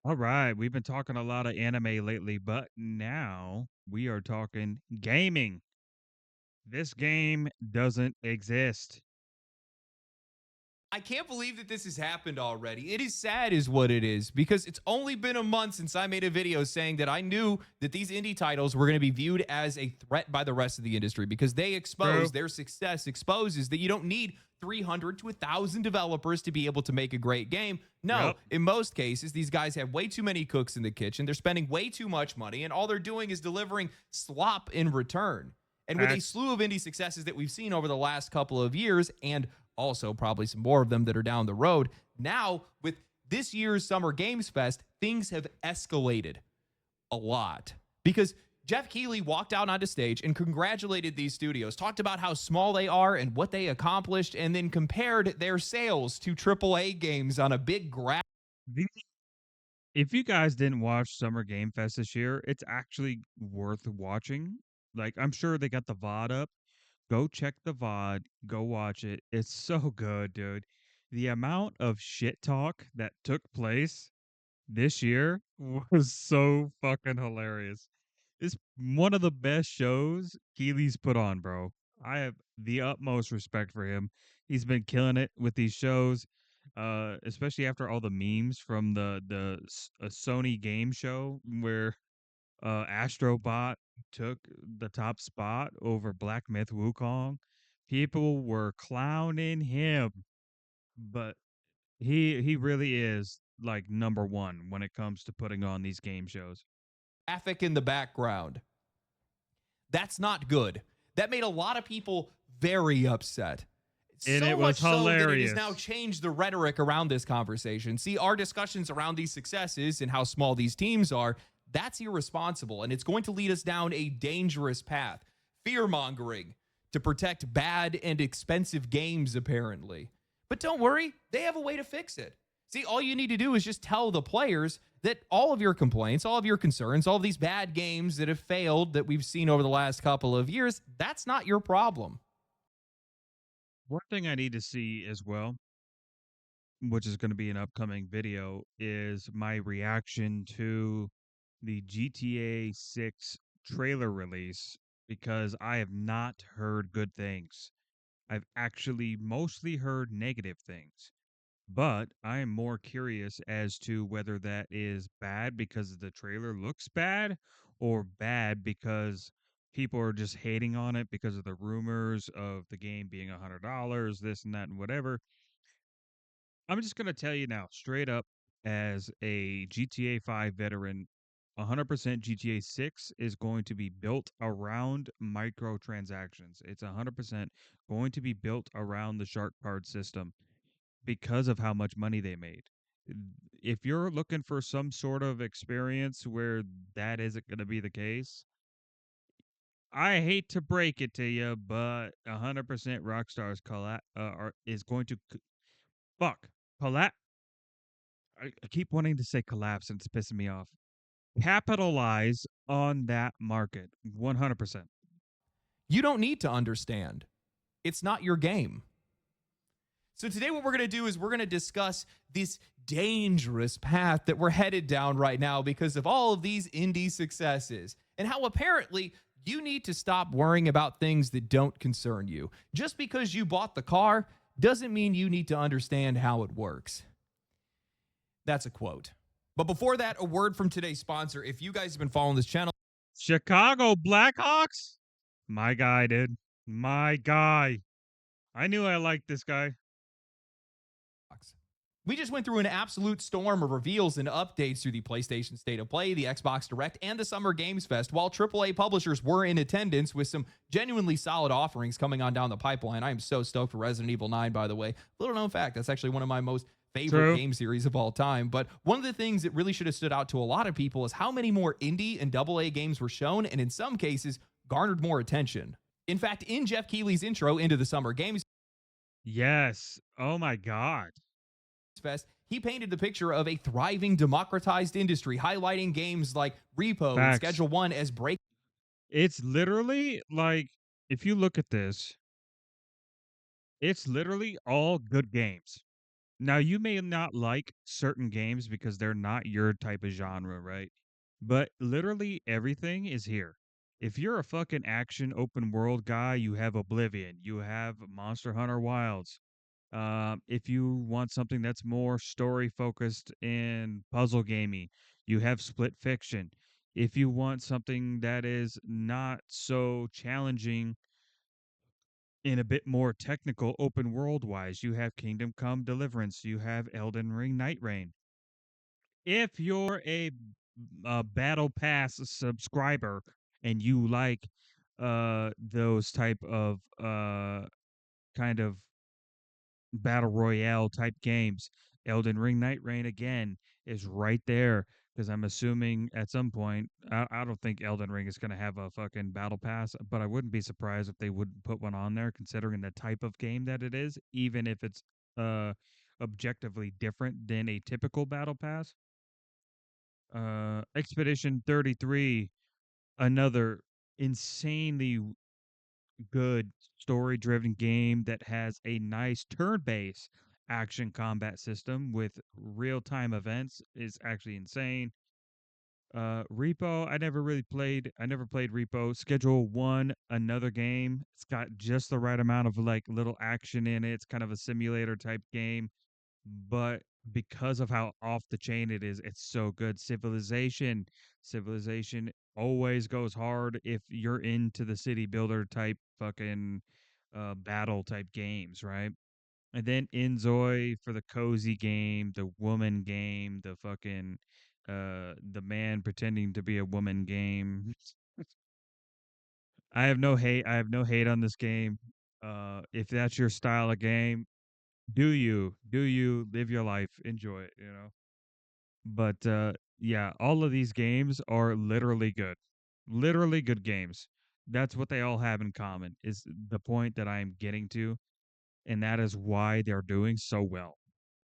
All right, we've been talking a lot of anime lately, but now we are talking gaming. This game doesn't exist. I can't believe that this has happened already. It is sad, is what it is, because it's only been a month since I made a video saying that I knew that these indie titles were going to be viewed as a threat by the rest of the industry because they expose True. their success, exposes that you don't need 300 to 1,000 developers to be able to make a great game. No, Yep. in most cases, these guys have way too many cooks in the kitchen. They're spending way too much money, and all they're doing is delivering slop in return. And with a Facts. slew of indie successes that we've seen over the last couple of years, and also probably some more of them that are down the road. Now, with this year's Summer Games Fest, things have escalated a lot because Jeff Keighley walked out onto stage and congratulated these studios, talked about how small they are and what they accomplished, and then compared their sales to AAA games on a big graph. The- If you guys didn't watch Summer Game Fest this year, it's actually worth watching. Like, I'm sure they got the VOD up. Go check the VOD, go watch it. It's so good, dude. The amount of shit talk that took place this year was so fucking hilarious. It's one of the best shows Keely's put on, bro. I have the utmost respect for him. He's been killing it with these shows, especially after all the memes from the Sony game show where Astrobot took the top spot over Black Myth Wukong. People were clowning him, but he really is like number one when it comes to putting on these game shows. Graphic in the background. That's not good. That made a lot of people very upset. And So it was much so that it has now hilarious. changed the rhetoric around this conversation. See, our discussions around these successes and how small these teams are, that's irresponsible. And it's going to lead us down a dangerous path. Fear mongering to protect bad and expensive games, apparently. But don't worry, they have a way to fix it. See, all you need to do is just tell the players that all of your complaints, all of your concerns, all of these bad games that have failed that we've seen over the last couple of years, that's not your problem. One thing I need to see as well, which is going to be an upcoming video, is my reaction to the GTA 6 trailer release because I have not heard good things. I've actually mostly heard negative things. But I am more curious as to whether that is bad because the trailer looks bad or bad because people are just hating on it because of the rumors of the game being $100, this and that and whatever. I'm just going to tell you now, straight up, as a GTA 5 veteran, 100% GTA 6 is going to be built around microtransactions. It's 100% going to be built around the shark card system because of how much money they made. If you're looking for some sort of experience where that isn't going to be the case, I hate to break it to you, but 100% Rockstar's is going to fuck collapse. I keep wanting to say collapse and it's pissing me off. Capitalize on that market 100%. You don't need to understand. It's not your game. So, today, what we're going to do is we're going to discuss this dangerous path that we're headed down right now because of all of these indie successes and how apparently you need to stop worrying about things that don't concern you. Just because you bought the car doesn't mean you need to understand how it works. That's a quote. But before that, a word from today's sponsor. If you guys have been following this channel, Chicago Blackhawks? My guy, dude. My guy. I knew I liked this guy. we just went through an absolute storm of reveals and updates through the PlayStation State of Play, the Xbox Direct, and the Summer Games Fest, while AAA publishers were in attendance with some genuinely solid offerings coming on down the pipeline. I am so stoked for Resident Evil 9, by the way. Little known fact, that's actually one of my most favorite True. game series of all time. But one of the things that really should have stood out to a lot of people is how many more indie and AA games were shown, and in some cases, garnered more attention. In fact, in Jeff Keighley's intro into the Summer Games Yes. Oh my god. Fest, he painted the picture of a thriving, democratized industry, highlighting games like Repo and Facts. Schedule One as break. It's literally like if you look at this, it's literally all good games. Now, you may not like certain games because they're not your type of genre, right? But literally everything is here. If you're a fucking action open world guy, you have Oblivion, you have Monster Hunter Wilds. If you want something that's more story focused and puzzle gamey, you have Split Fiction. If you want something that is not so challenging and a bit more technical open world wise, you have Kingdom Come Deliverance, you have Elden Ring Night Rain. If you're a Battle Pass subscriber and you like those type of kind of battle royale type games, Elden Ring Night Rain again is right there because I'm assuming at some point I don't think Elden Ring is going to have a fucking battle pass, but I wouldn't be surprised if they wouldn't put one on there considering the type of game that it is, even if it's uh objectively different than a typical battle pass. Expedition 33, another insanely good story driven game that has a nice turn based action combat system with real time events is actually insane. Repo, I never really played. I never played Repo. Schedule One, another game. It's got just the right amount of like little action in it. It's kind of a simulator type game, but because of how off the chain it is, it's so good. Civilization always goes hard if you're into the city builder type fucking battle type games, right? And then Inzoi for the cozy game, the woman game, the fucking the man pretending to be a woman game. I have no hate. I have no hate on this game. If that's your style of game, do you live your life, enjoy it, you know. But yeah, all of these games are literally good games. That's what they all have in common is the point that I'm getting to, and that is why they're doing so well.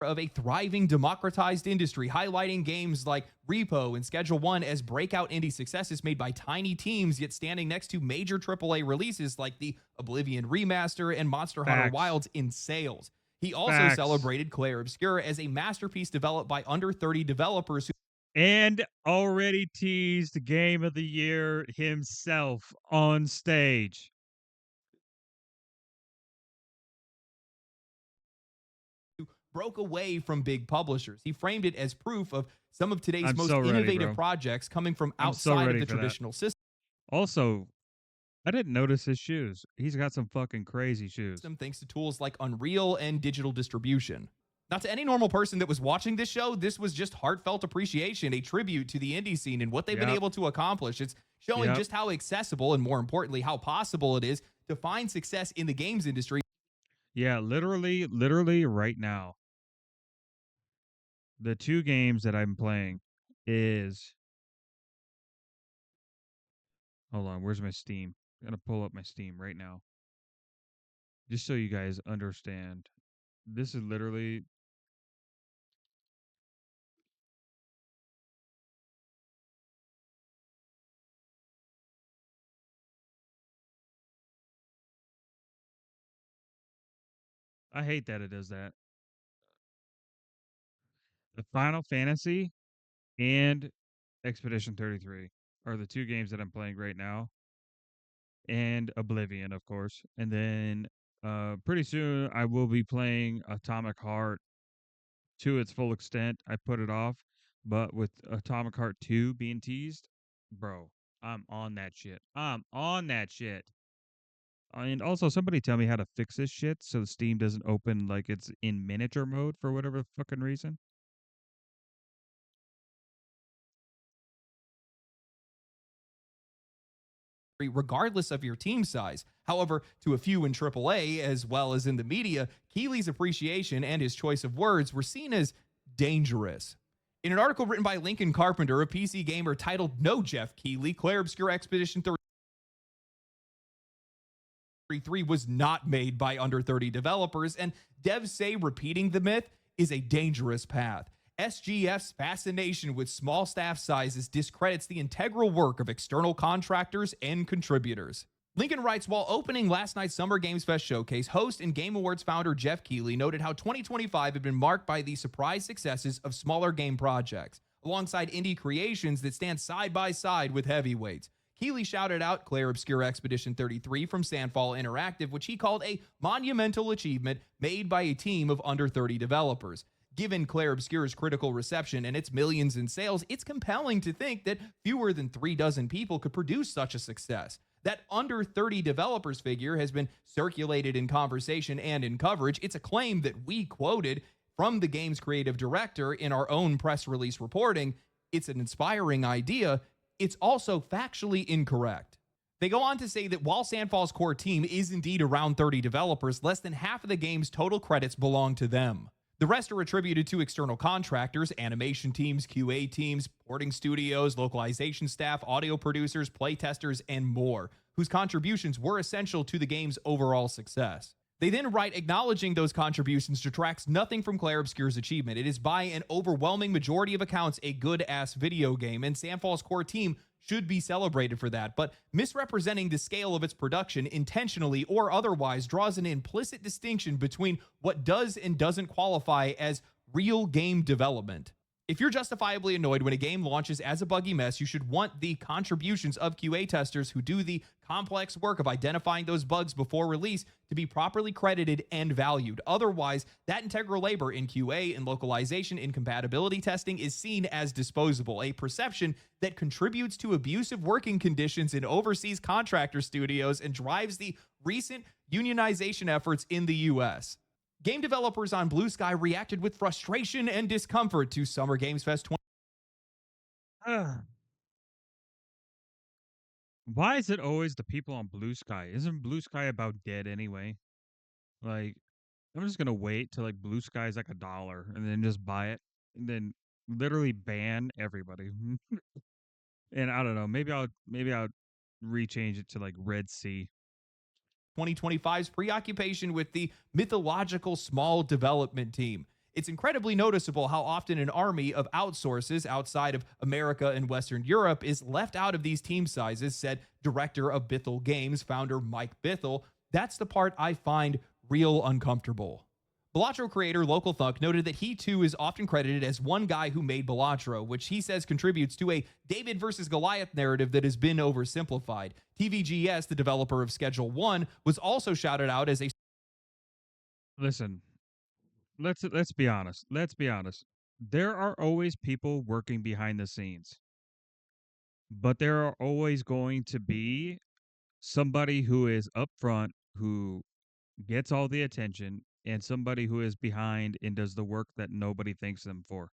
Of a thriving, democratized industry, highlighting games like Repo and Schedule One as breakout indie successes made by tiny teams, yet standing next to major AAA releases like the Oblivion Remaster and Monster Hunter Facts. Wilds in sales. He also Facts. celebrated Clair Obscura as a masterpiece developed by under 30 developers who And already teased game of the year himself on stage. broke away from big publishers. He framed it as proof of some of today's I'm most so ready, innovative bro. projects coming from I'm so outside of ready the for that. traditional system. Also, I didn't notice his shoes. He's got some fucking crazy shoes. Thanks to tools like Unreal and digital distribution. Now, to any normal person that was watching this show, this was just heartfelt appreciation, a tribute to the indie scene and what they've been Yep. able to accomplish. It's showing Yep. just how accessible and, more importantly, how possible it is to find success in the games industry. Yeah, literally right now. The two games that I'm playing is hold on, where's my Steam? I'm gonna pull up my Steam right now. Just so you guys understand. This is literally I hate that it does that. The Final Fantasy and Expedition 33 are the two games that I'm playing right now, and Oblivion, of course. And then pretty soon I will be playing Atomic Heart to its full extent. I put it off, but with Atomic Heart 2 being teased, bro, I'm on that shit. I'm on that shit. And also, somebody tell me how to fix this shit so Steam doesn't open like it's in miniature mode for whatever fucking reason. Regardless of your team size. However, to a few in AAA, as well as in the media, Keighley's appreciation and his choice of words were seen as dangerous. In an article written by Lincoln Carpenter, a PC gamer titled No Jeff Keighley, Clair Obscura Expedition 33 was not made by under 30 developers, and devs say repeating the myth is a dangerous path. SGF's fascination with small staff sizes discredits the integral work of external contractors and contributors. Lincoln writes, while opening last night's Summer Games Fest showcase, host and Game Awards founder Jeff Keighley noted how 2025 had been marked by the surprise successes of smaller game projects, alongside indie creations that stand side by side with heavyweights. Keighley shouted out Clair Obscur Expedition 33 from Sandfall Interactive, which he called a monumental achievement made by a team of under 30 developers. Given Clair Obscur's critical reception and its millions in sales, it's compelling to think that fewer than 3 dozen people could produce such a success. That under 30 developers figure has been circulated in conversation and in coverage. It's a claim that we quoted from the game's creative director in our own press release reporting. It's an inspiring idea. It's also factually incorrect. They go on to say that while Sandfall's core team is indeed around 30 developers, less than half of the game's total credits belong to them. The rest are attributed to external contractors, animation teams, QA teams, porting studios, localization staff, audio producers, playtesters, and more, whose contributions were essential to the game's overall success. They then write, acknowledging those contributions detracts nothing from Clair Obscur's achievement. It is by an overwhelming majority of accounts a good-ass video game, and Sandfall's core team should be celebrated for that, but misrepresenting the scale of its production intentionally or otherwise draws an implicit distinction between what does and doesn't qualify as real game development. If you're justifiably annoyed when a game launches as a buggy mess, you should want the contributions of QA testers who do the complex work of identifying those bugs before release to be properly credited and valued. Otherwise, that integral labor in QA and localization and compatibility testing is seen as disposable, a perception that contributes to abusive working conditions in overseas contractor studios and drives the recent unionization efforts in the US. Game developers on Blue Sky reacted with frustration and discomfort to Summer Games Fest 20. Why is it always the people on Blue Sky? Isn't Blue Sky about dead anyway? Like, I'm just gonna wait till like Blue Sky is like $1 and then just buy it and then literally ban everybody. And I don't know, maybe I'll rechange it to like Red Sea. 2025's preoccupation with the mythological small development team. It's incredibly noticeable how often an army of outsources outside of America and Western Europe is left out of these team sizes, said director of Bithell Games, founder Mike Bithell. That's the part I find real uncomfortable. Balatro creator Local Thunk noted that he too is often credited as one guy who made Balatro, which he says contributes to a David versus Goliath narrative that has been oversimplified. TVGS, the developer of Schedule 1, was also shouted out as a Listen, let's be honest. Let's be honest. There are always people working behind the scenes, but there are always going to be somebody who is up front who gets all the attention and somebody who is behind and does the work that nobody thanks them for.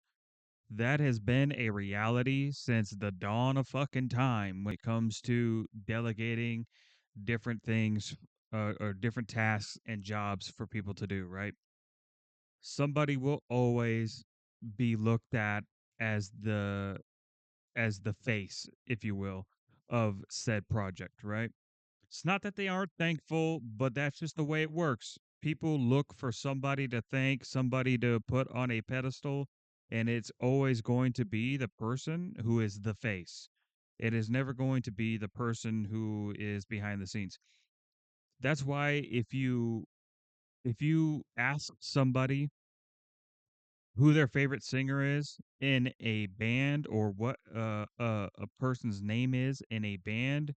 That has been a reality since the dawn of fucking time when it comes to delegating different things or different tasks and jobs for people to do, right? Somebody will always be looked at as the face, if you will, of said project, right? It's not that they aren't thankful, but that's just the way it works. People look for somebody to thank, somebody to put on a pedestal, and it's always going to be the person who is the face. It is never going to be the person who is behind the scenes. That's why if you ask somebody who their favorite singer is in a band or what a person's name is in a band,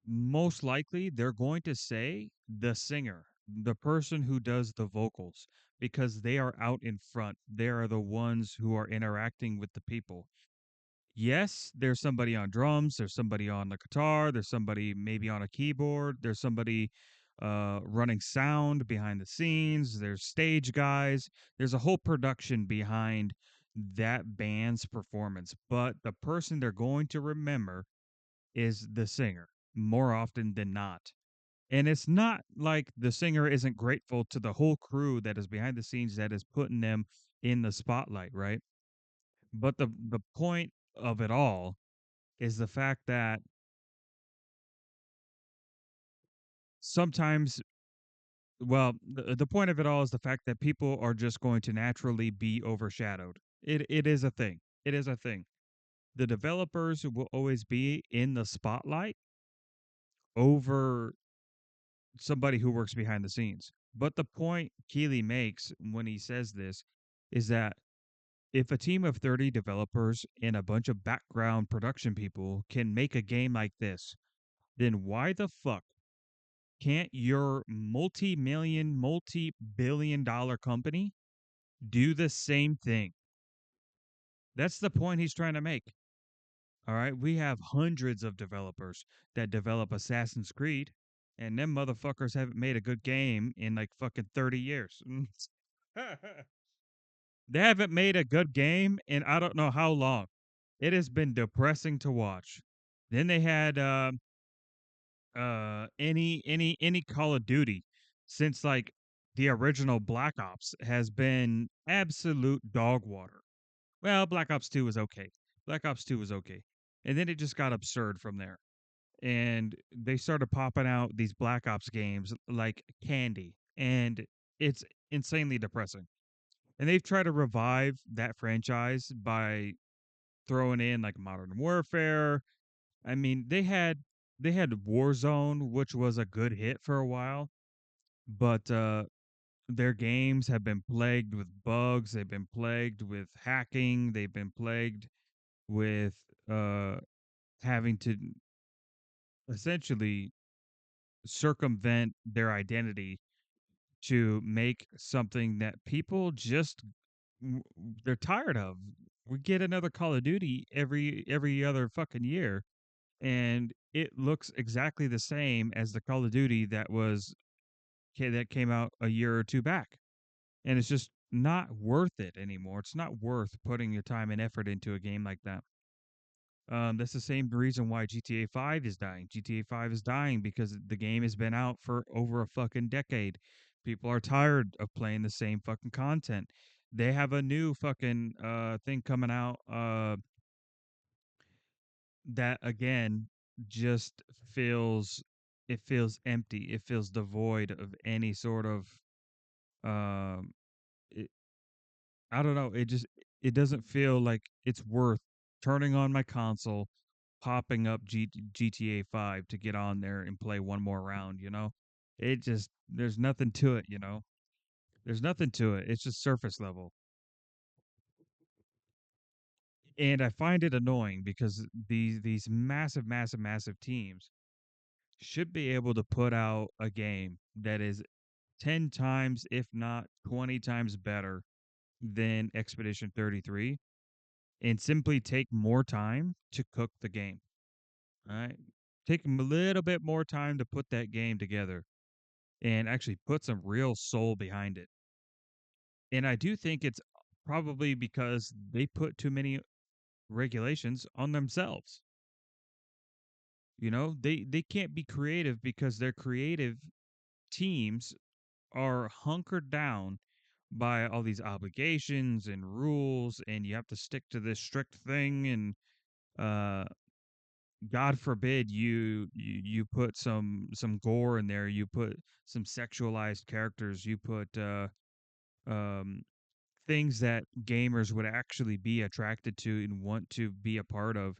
most likely they're going to say the singer, the person who does the vocals, because they are out in front. They are the ones who are interacting with the people. Yes, there's somebody on drums, there's somebody on the guitar, there's somebody maybe on a keyboard, there's somebody running sound behind the scenes, there's stage guys, there's a whole production behind that band's performance. But the person they're going to remember is the singer more often than not. And it's not like the singer isn't grateful to the whole crew that is behind the scenes that is putting them in the spotlight, right? But the point of it all is the fact that sometimes, well, the point of it all is the fact that people are just going to naturally be overshadowed. It is a thing. It is a thing. The developers will always be in the spotlight, over somebody who works behind the scenes. But the point Keeley makes when he says this is that if a team of 30 developers and a bunch of background production people can make a game like this, then why the fuck can't your multi-million, multi-billion dollar company do the same thing? That's the point he's trying to make. All right. We have hundreds of developers that develop Assassin's Creed, and them motherfuckers haven't made a good game in like fucking 30 years. They haven't made a good game in I don't know how long. It has been depressing to watch. Then they had any Call of Duty since like the original Black Ops has been absolute dog water. Well, Black Ops 2 was okay. Black Ops 2 was okay. And then it just got absurd from there. And they started popping out these Black Ops games like candy. And it's insanely depressing. And they've tried to revive that franchise by throwing in like Modern Warfare. I mean, they had Warzone, which was a good hit for a while, but their games have been plagued with bugs. They've been plagued with hacking. They've been plagued with uh, having to essentially circumvent their identity to make something that people just they're tired of. We get another Call of Duty every other fucking year, and it looks exactly the same as the Call of Duty that came out a year or two back, and it's just not worth it anymore. It's not worth putting your time and effort into a game like that. That's the same reason why GTA 5 is dying. GTA 5 is dying because the game has been out for over a fucking decade. People are tired of playing the same fucking content. They have a new fucking thing coming out that again just feels empty. It feels devoid of any sort of um it, I don't know. It doesn't feel like it's worth turning on my console, popping up GTA 5 to get on there and play one more round, you know? It just there's nothing to it, you know? There's nothing to it. It's just surface level. And I find it annoying because these massive massive teams should be able to put out a game that is 10 times if not 20 times better than Expedition 33 and simply take more time to cook the game. All right. Take a little bit more time to put that game together and actually put some real soul behind it. And I do think it's probably because they put too many regulations on themselves. You know, they can't be creative because their creative teams are hunkered down by all these obligations and rules and you have to stick to this strict thing and uh God forbid you put some gore in there, you put some sexualized characters, you put um things that gamers would actually be attracted to and want to be a part of.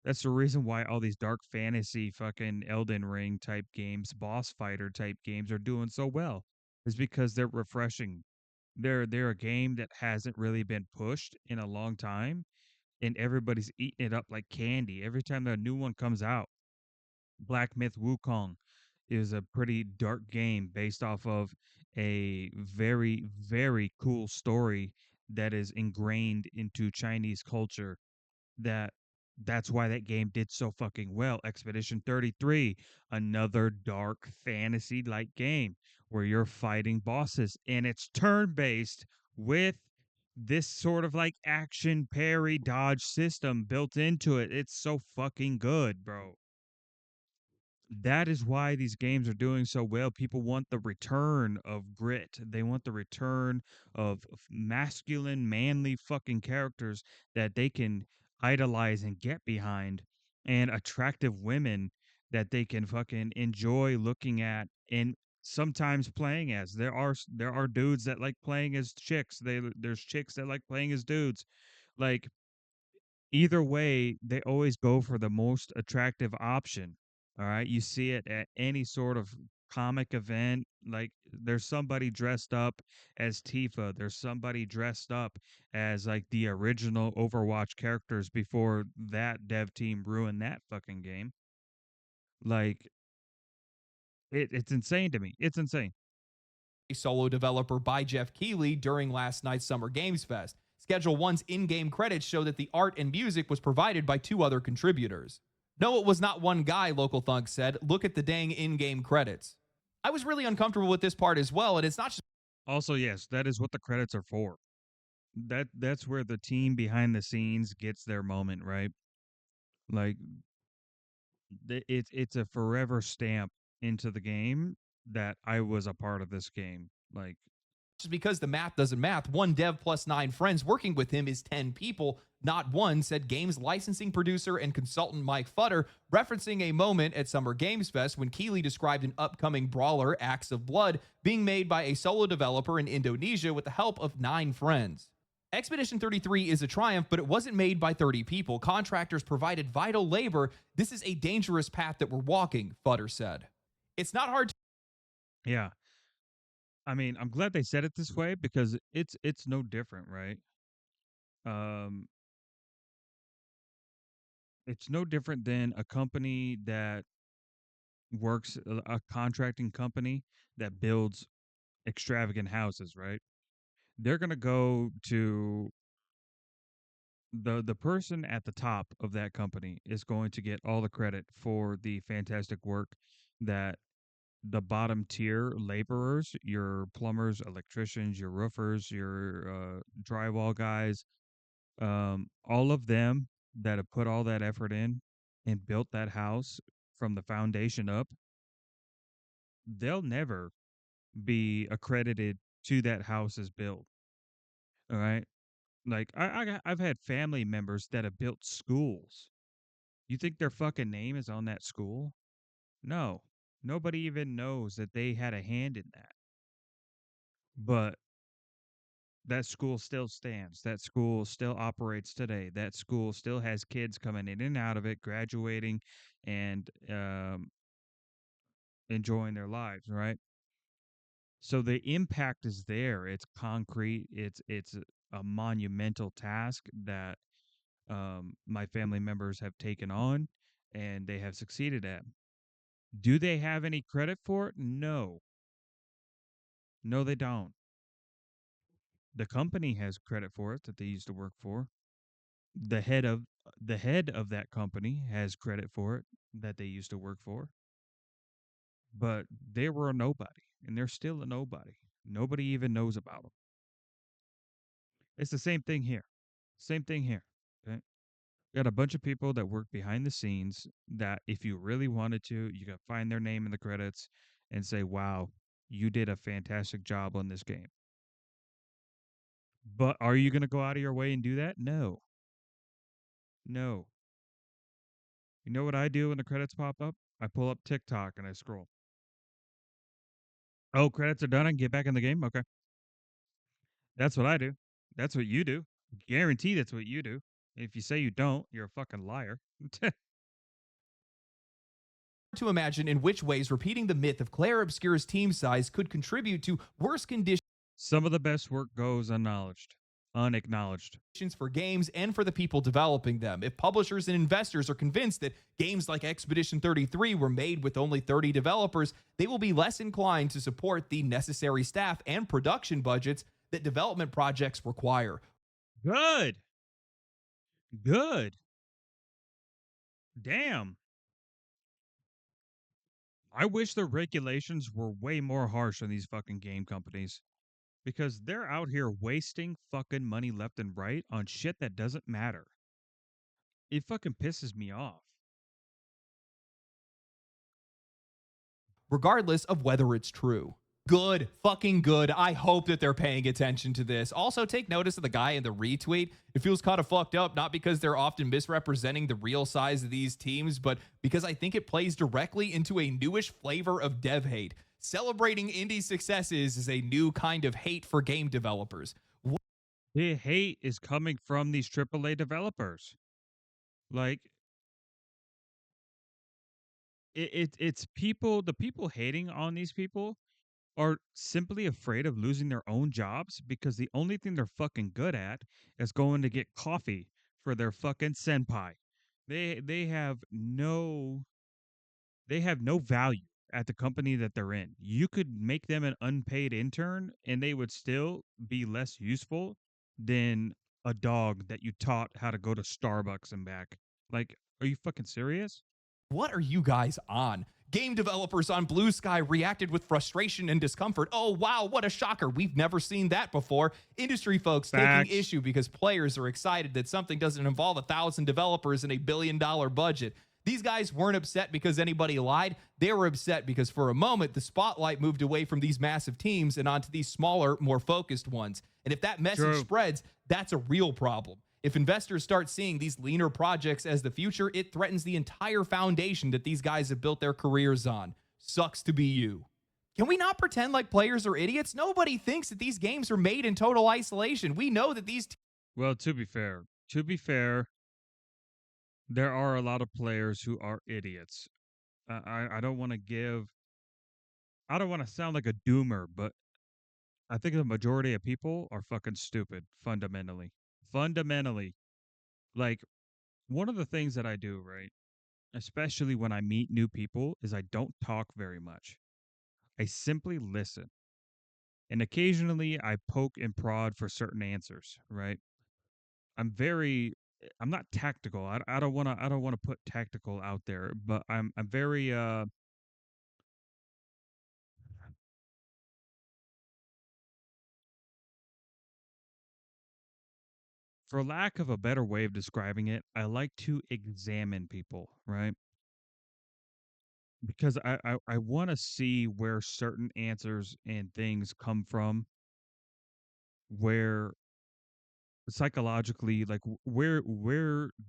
That's the reason why all these dark fantasy fucking Elden Ring type games, boss fighter type games are doing so well. Is because they're refreshing. They're a game that hasn't really been pushed in a long time and everybody's eating it up like candy. Every time a new one comes out, Black Myth Wukong is a pretty dark game based off of a very cool story that is ingrained into Chinese culture that that's why that game did so fucking well. Expedition 33, another dark fantasy like game where you're fighting bosses and it's turn based with this sort of like action parry dodge system built into it. It's so fucking good, bro. That is why these games are doing so well. People want the return of grit. They want the return of masculine, manly fucking characters that they can idolize and get behind, and attractive women that they can fucking enjoy looking at and sometimes playing as. There are dudes that like playing as chicks. There's chicks that like playing as dudes. Like either way, they always go for the most attractive option All right. You see it at any sort of comic event. Like there's somebody dressed up as Tifa. There's somebody dressed up as like the original Overwatch characters before that dev team ruined that fucking game. Like it's insane to me. It's insane. A solo developer by Jeff Keighley during last night's Summer Games Fest. Schedule 1's in game credits show that the art and music was provided by 2 other contributors. No, it was not one guy, Local Thunk said. Look at the dang in game credits. I was really uncomfortable with this part as well, and it's not just Also, yes, that is what the credits are for. That's where the team behind the scenes gets their moment, right? Like it's a forever stamp into the game that I was a part of this game. Like just because the math doesn't math. One dev plus 9 friends working with him is 10 people, not one, said games licensing producer and consultant Mike Futter, referencing a moment at Summer Games Fest when Keighley described an upcoming brawler, Acts of Blood, being made by a solo developer in Indonesia with the help of 9 friends. Expedition 33 is a triumph, but it wasn't made by 30 people. Contractors provided vital labor. This is a dangerous path that we're walking, Futter said. It's not hard to yeah, I mean, I'm glad they said it this way because it's no different, right? Um, it's no different than a company that works a contracting company that builds extravagant houses, right? They're gonna go to the person at the top of that company is going to get all the credit for the fantastic work that the bottom tier laborers, your plumbers, electricians, your roofers, your drywall guys, all of them that have put all that effort in and built that house from the foundation up, they'll never be accredited to that house as built. All right. Like I've had family members that have built schools. You think their fucking name is on that school? No. Nobody even knows that they had a hand in that. But that school still stands. That school still operates today. That school still has kids coming in and out of it, graduating and enjoying their lives, right? So the impact is there. It's concrete. It's a monumental task that my family members have taken on and they have succeeded at. Do they have any credit for it? No. No, they don't. The company has credit for it that they used to work for. The head of that company has credit for it that they used to work for. But they were a nobody, and they're still a nobody. Nobody even knows about them. It's the same thing here. Same thing here. Okay? Got a bunch of people that work behind the scenes that if you really wanted to, you could find their name in the credits and say, wow, you did a fantastic job on this game. But are you going to go out of your way and do that? No. No. You know what I do when the credits pop up? I pull up TikTok and I scroll. Oh, credits are done. I can get back in the game. Okay. That's what I do. That's what you do. Guarantee that's what you do. If you say you don't, you're a fucking liar. imagine in which ways repeating the myth of Claire Obscure's team size could contribute to worse conditions Some of the best work goes unacknowledged. for games and for the people developing them. If publishers and investors are convinced that games like Expedition 33 were made with only 30 developers, they will be less inclined to support the necessary staff and production budgets that development projects require. Good. Good. Damn. I wish the regulations were way more harsh on these fucking game companies because they're out here wasting fucking money left and right on shit that doesn't matter. It fucking pisses me off. Regardless of whether it's true. Good, fucking good. I hope that they're paying attention to this. Also, take notice of the guy in the retweet. It feels kind of fucked up, not because they're often misrepresenting the real size of these teams, but because I think it plays directly into a newish flavor of dev hate. Celebrating indie successes is a new kind of hate for game developers. The hate is coming from these AAA developers. Like, it's people, the people hating on these people are simply afraid of losing their own jobs because the only thing they're fucking good at is going to get coffee for their fucking senpai. They have no, they have no value at the company that they're in. You could make them an unpaid intern and they would still be less useful than a dog that you taught how to go to Starbucks and back. Like, are you fucking serious? What are you guys on? Game developers on Blue Sky reacted with frustration and discomfort. Oh, wow, what a shocker. We've never seen that before. Industry folks taking Facts. issue because players are excited that something doesn't involve 1,000 developers and $1 billion budget. These guys weren't upset because anybody lied. They were upset because for a moment, the spotlight moved away from these massive teams and onto these smaller, more focused ones. And if that message True. spreads, that's a real problem. If investors start seeing these leaner projects as the future, it threatens the entire foundation that these guys have built their careers on. Sucks to be you. Can we not pretend like players are idiots? Nobody thinks that these games are made in total isolation. We know that these Well, to be fair, there are a lot of players who are idiots. I don't want to give, I don't want to sound like a doomer, but I think the majority of people are fucking stupid fundamentally. Fundamentally. Like, one of the things that I do, right, especially when I meet new people, is I don't talk very much. I simply listen. And occasionally I poke and prod for certain answers, right? I'm very, I'm not tactical. I don't want to, I don't want to put tactical out there, but I'm very for lack of a better way of describing it, I like to examine people, right? Because I want to see where certain answers and things come from, where psychologically, like where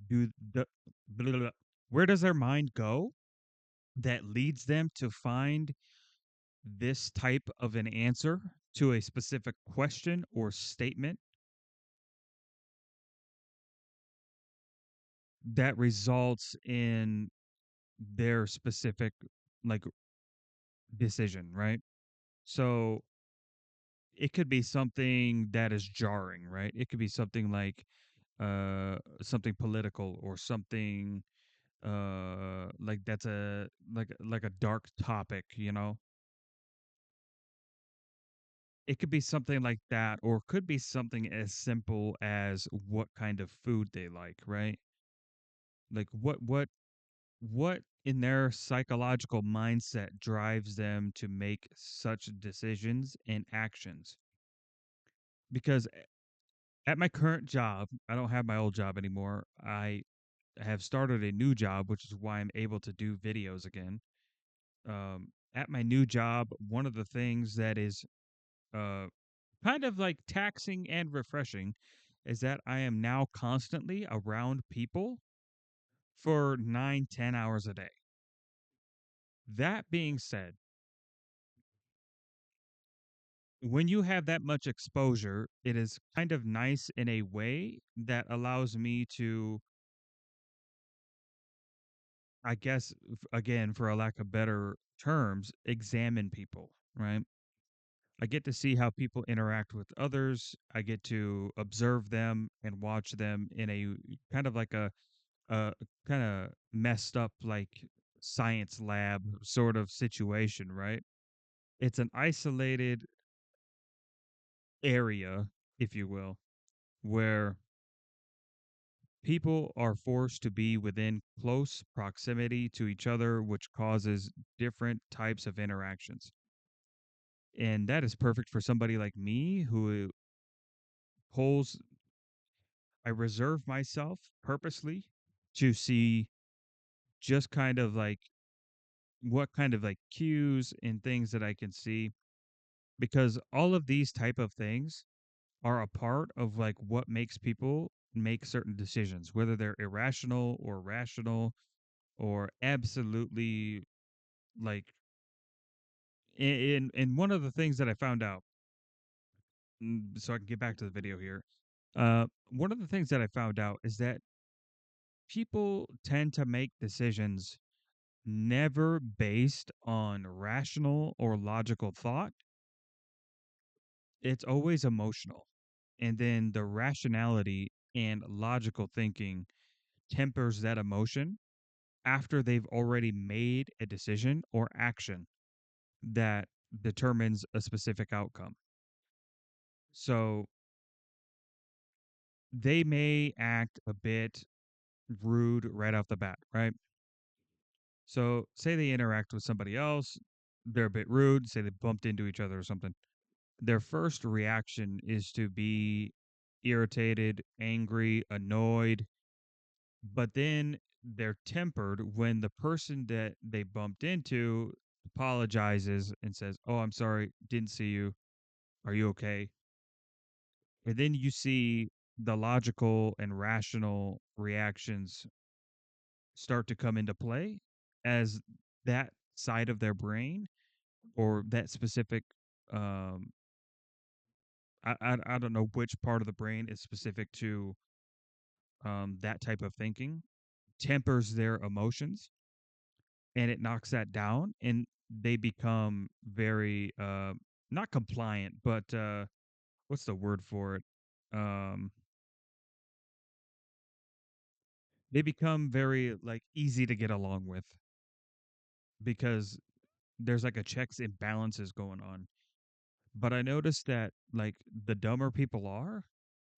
do the blah, blah, blah, where does their mind go that leads them to find this type of an answer to a specific question or statement that results in their specific like decision, right? So it could be something that is jarring, right? It could be something like something political or something like that's a like a dark topic, you know? It could be something like that, or could be something as simple as what kind of food they like, right? Like what in their psychological mindset drives them to make such decisions and actions. Because at my current job, I don't have my old job anymore. I have started a new job, which is why I'm able to do videos again. At my new job, one of the things that is uh, kind of like taxing and refreshing is that I am now constantly around people for 9, 10 hours a day. That being said, when you have that much exposure, it is kind of nice in a way that allows me to, I guess, again, for a lack of better terms, examine people, right? I get to see how people interact with others. I get to observe them and watch them in a kind of like a kind of messed up like science lab sort of situation, right? It's an isolated area, if you will, where people are forced to be within close proximity to each other, which causes different types of interactions. And that is perfect for somebody like me who pulls, I reserve myself purposely to see just kind of like what kind of like cues and things that I can see, because all of these type of things are a part of like what makes people make certain decisions, whether they're irrational or rational or absolutely like in one of the things that I found out, so I can get back to the video here. One of the things that I found out is that people tend to make decisions never based on rational or logical thought. It's always emotional. And then the rationality and logical thinking tempers that emotion after they've already made a decision or action that determines a specific outcome. So they may act a bit rude right off the bat, right? So say they interact with somebody else, they're a bit rude, say they bumped into each other or something. Their first reaction is to be irritated, angry, annoyed, but then they're tempered when the person that they bumped into apologizes and says, "Oh, I'm sorry, didn't see you. Are you okay?" And then you see the logical and rational reactions start to come into play as that side of their brain or that specific um I don't know which part of the brain is specific to that type of thinking tempers their emotions and it knocks that down and they become very not compliant but what's the word for it um they become very like easy to get along with because there's like a checks and balances going on. But I noticed that like the dumber people are,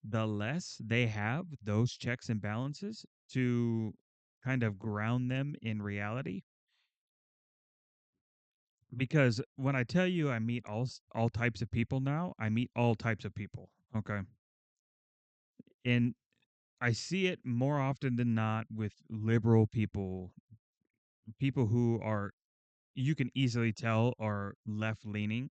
the less they have those checks and balances to kind of ground them in reality. Because when I tell you I meet all types of people now, I meet all types of people. Okay. And I see it more often than not with liberal people, people who are you can easily tell are left leaning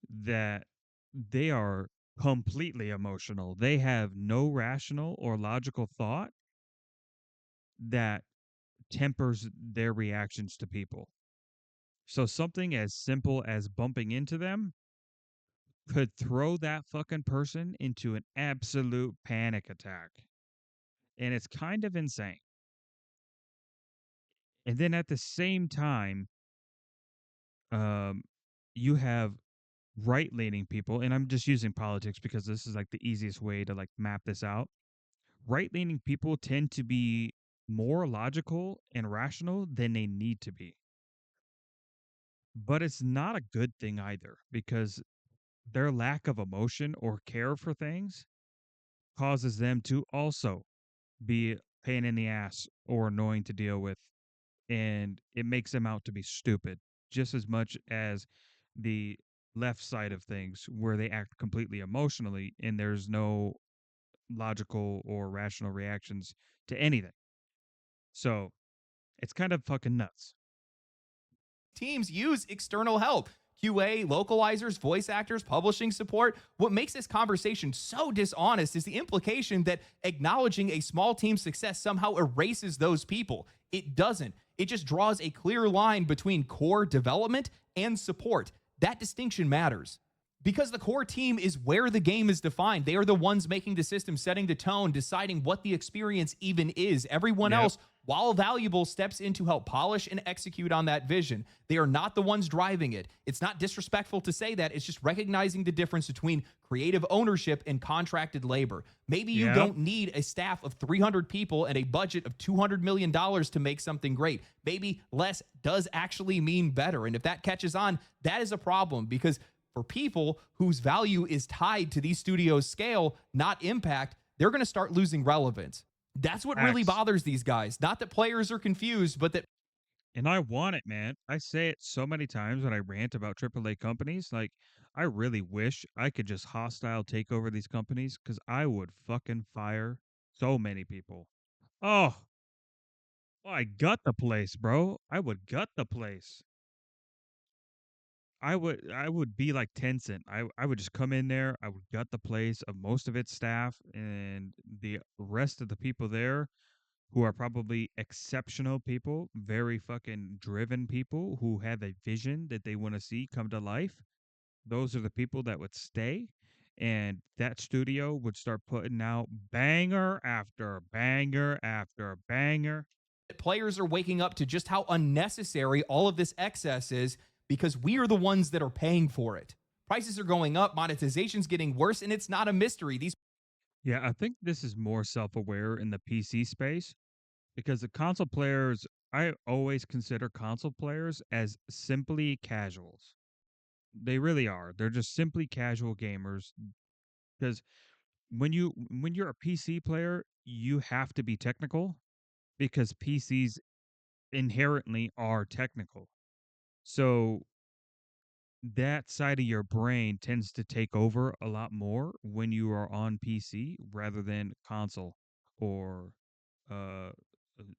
that they are completely emotional. They have no rational or logical thought that tempers their reactions to people. So something as simple as bumping into them could throw that fucking person into an absolute panic attack. And it's kind of insane. And then at the same time, um, you have right leaning people, and I'm just using politics because this is like the easiest way to like map this out. Right leaning people tend to be more logical and rational than they need to be. But it's not a good thing either because their lack of emotion or care for things causes them to also be a pain in the ass or annoying to deal with. And it makes them out to be stupid just as much as the left side of things where they act completely emotionally and there's no logical or rational reactions to anything. So it's kind of fucking nuts. Teams use external help. QA, localizers, voice actors, publishing support. What makes this conversation so dishonest is the implication that acknowledging a small team's success somehow erases those people. It doesn't. It just draws a clear line between core development and support. That distinction matters because the core team is where the game is defined. They are the ones making the system, setting the tone, deciding what the experience even is. Everyone Yep. else, while valuable, steps in to help polish and execute on that vision. They are not the ones driving it. It's not disrespectful to say that. It's just recognizing the difference between creative ownership and contracted labor. Maybe you Yep. don't need a staff of 300 people and a budget of $200 million to make something great. Maybe less does actually mean better. And if that catches on, that is a problem because for people whose value is tied to these studios' scale, not impact, they're going to start losing relevance. That's what really Facts. bothers these guys. Not that players are confused, but that And I want it, man. I say it so many times when I rant about AAA companies. Like, I really wish I could just hostile take over these companies because I would fucking fire so many people. Oh, I gut the place, bro. I would gut the place. I would be like Tencent. I would just come in there, I would gut the place of most of its staff and the rest of the people there who are probably exceptional people, very fucking driven people who have a vision that they want to see come to life. Those are the people that would stay and that studio would start putting out banger after banger after banger. Players are waking up to just how unnecessary all of this excess is because we are the ones that are paying for it. Prices are going up, monetization's getting worse, and it's not a mystery. These Yeah, I think this is more self-aware in the PC space because the console players, I always consider console players as simply casuals. They really are. They're just simply casual gamers because when you're a PC player, you have to be technical because PCs inherently are technical. So that side of your brain tends to take over a lot more when you are on PC rather than console or uh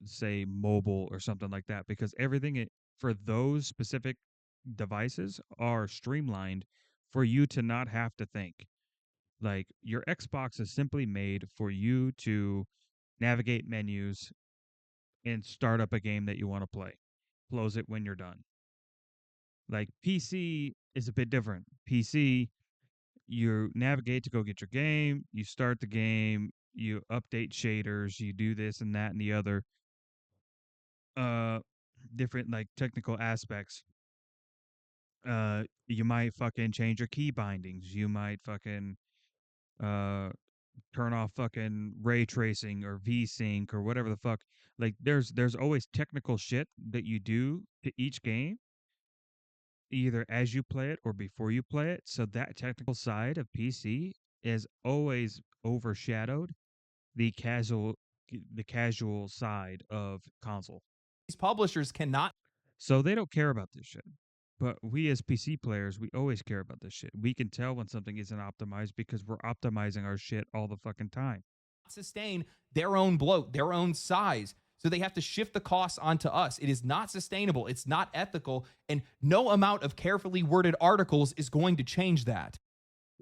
say mobile or something like that because for those specific devices are streamlined for you to not have to think. Like your Xbox is simply made for you to navigate menus and start up a game that you want to play. Close it when you're done. Like PC is a bit different. PC, you navigate to go get your game, you start the game, you update shaders, you do this and that and the other uh different like technical aspects. You might fucking change your key bindings. You might fucking uh turn off fucking ray tracing or VSync or whatever the fuck. Like there's always technical shit that you do to each game either as you play it or before you play it. So that technical side of PC is always overshadowed the casual side of console. publishers cannot So they don't care about this shit. But we as PC players, we always care about this shit. We can tell when something isn't optimized because we're optimizing our shit all the fucking time. sustain their own bloat, their own size. So they have to shift the costs onto us. It is not sustainable. It's not ethical. And no amount of carefully worded articles is going to change that.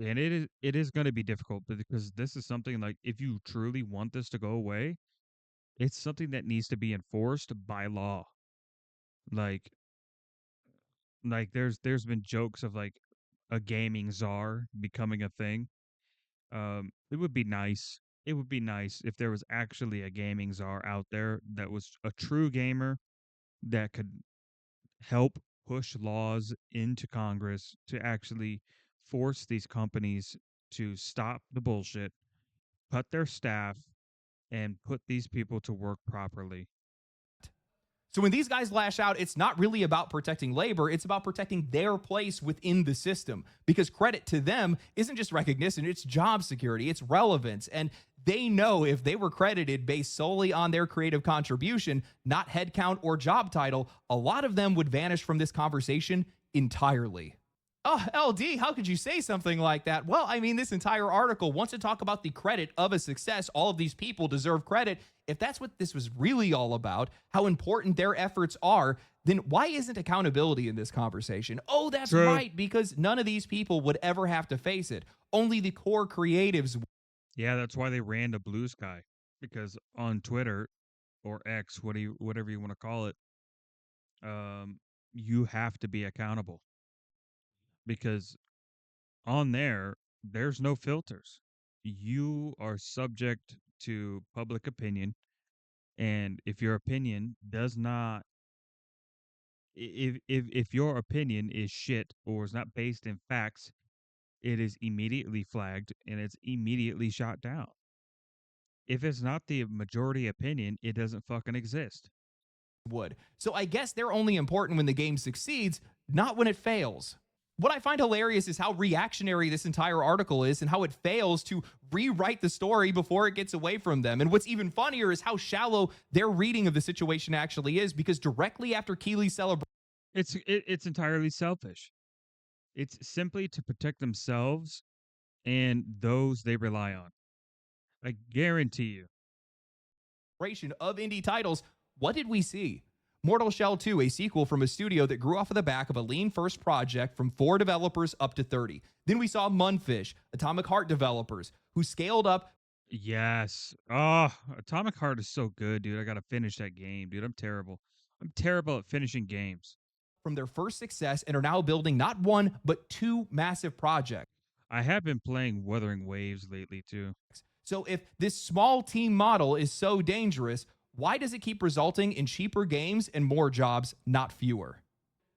And it is going to be difficult because this is something like if you truly want this to go away, it's something that needs to be enforced by law. Like there's been jokes of like a gaming czar becoming a thing. It would be nice. It would be nice if there was actually a gaming czar out there that was a true gamer that could help push laws into Congress to actually force these companies to stop the bullshit, cut their staff, and put these people to work properly. So when these guys lash out, it's not really about protecting labor, it's about protecting their place within the system. Because credit to them isn't just recognition, it's job security, it's relevance. And they know if they were credited based solely on their creative contribution, not headcount or job title, a lot of them would vanish from this conversation entirely. Oh, LD, how could you say something like that? Well, I mean, this entire article wants to talk about the credit of a success. All of these people deserve credit. If that's what this was really all about, how important their efforts are, then why isn't accountability in this conversation? Oh, that's True. right, because none of these people would ever have to face it. Only the core creatives. Yeah, that's why they ran to Blue Sky because on Twitter or X, whatever you want to call it, um, you have to be accountable because on there's no filters. You are subject to public opinion, and if your opinion does not, if your opinion is shit or is not based in facts, it is immediately flagged and it's immediately shot down. If it's not the majority opinion, it doesn't fucking exist. Would. So I guess they're only important when the game succeeds, not when it fails. What I find hilarious is how reactionary this entire article is and how it fails to rewrite the story before it gets away from them. And what's even funnier is how shallow their reading of the situation actually is, because directly after Keeley's celebration, It's entirely selfish. It's simply to protect themselves and those they rely on. I guarantee you. of indie titles, what did we see? Mortal Shell 2, a sequel from a studio that grew off of the back of a lean first project from 4 developers up to 30. Then we saw Munfish, Atomic Heart developers, who scaled up. Yes. Oh, Atomic Heart is so good, dude. I got to finish that game, dude. I'm terrible. I'm terrible at finishing games. From their first success and are now building not one, but 2 massive projects. I have been playing Wuthering Waves lately, too. So if this small team model is so dangerous, Why does it keep resulting in cheaper games and more jobs, not fewer?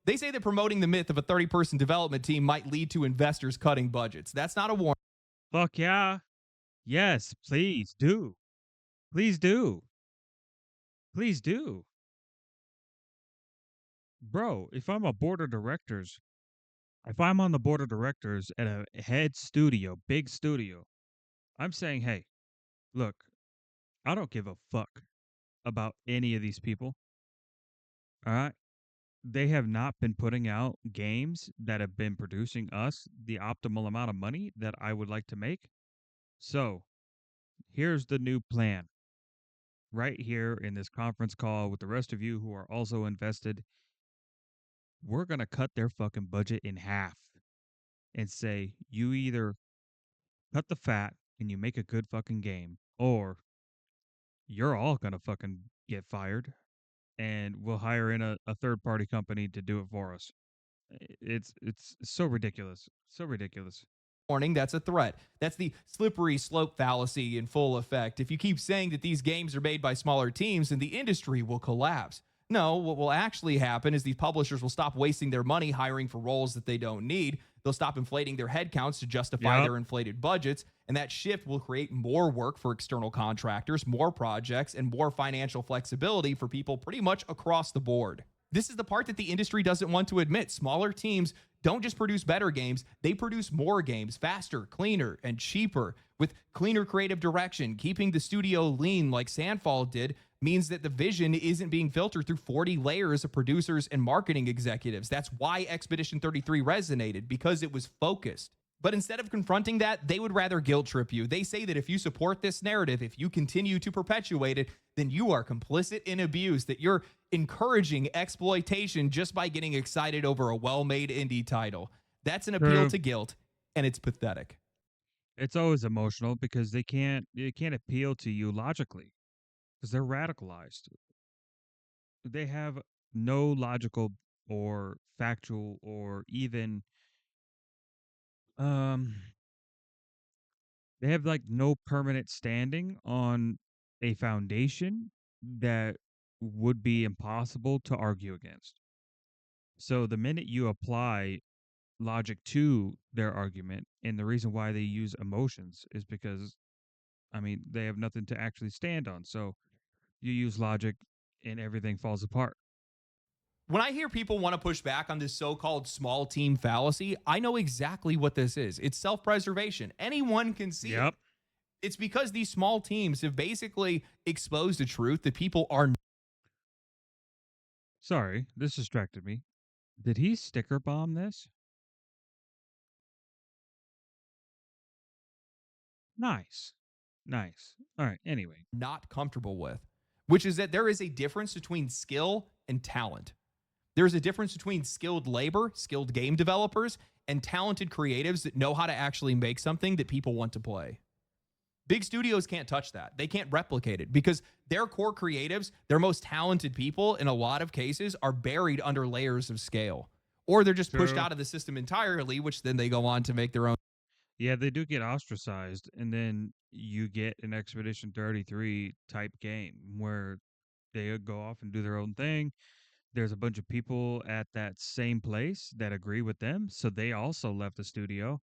They say that promoting the myth of a 30-person development team might lead to investors cutting budgets. That's not a warning. Fuck yeah. Yes, please do. Please do. Please do. Bro, if I'm a board of directors, if I'm on the board of directors at a head studio, big studio, I'm saying, hey, look, I don't give a fuck about any of these people. All right. They have not been putting out games that have been producing us the optimal amount of money that I would like to make. So here's the new plan right here in this conference call with the rest of you who are also invested. We're going to cut their fucking budget in half and say, you either cut the fat and you make a good fucking game, or you're all going to fucking get fired and we'll hire in a third party company to do it for us. It's so ridiculous. So ridiculous. Warning, that's a threat. That's the slippery slope fallacy in full effect. If you keep saying that these games are made by smaller teams, then the industry will collapse. No, what will actually happen is these publishers will stop wasting their money hiring for roles that they don't need. They'll stop inflating their headcounts to justify Yep. their inflated budgets, and that shift will create more work for external contractors, more projects, and more financial flexibility for people pretty much across the board. This is the part that the industry doesn't want to admit. Smaller teams don't just produce better games, they produce more games faster, cleaner, and cheaper. With cleaner creative direction, keeping the studio lean like Sandfall did means that the vision isn't being filtered through 40 layers of producers and marketing executives. That's why Expedition 33 resonated, because it was focused. But instead of confronting that, they would rather guilt trip you. They say that if you support this narrative, if you continue to perpetuate it, then you are complicit in abuse, that you're encouraging exploitation just by getting excited over a well-made indie title. That's an appeal True. to guilt, and it's pathetic. It's always emotional because they can't appeal to you logically because they're radicalized. They have no logical or factual or even um they have like no permanent standing on a foundation that would be impossible to argue against. So the minute you apply logic to their argument, and the reason why they use emotions is because, I mean, they have nothing to actually stand on. So you use logic and everything falls apart. When I hear people want to push back on this so-called small team fallacy, I know exactly what this is. It's self-preservation. Anyone can see it. Yep. It's because these small teams have basically exposed a truth that people are. Sorry, this distracted me. Did he sticker bomb this? Nice. Nice. All right. Anyway. Not comfortable with, which is that there is a difference between skill and talent. There's a difference between skilled labor, skilled game developers, and talented creatives that know how to actually make something that people want to play. Big studios can't touch that. They can't replicate it because their core creatives, their most talented people, in a lot of cases, are buried under layers of scale. Or they're just pushed True. out of the system entirely, which then they go on to make their own. Yeah, they do get ostracized, and then you get an Expedition 33 type game where they go off and do their own thing. There's a bunch of people at that same place that agree with them, so they also left the studio.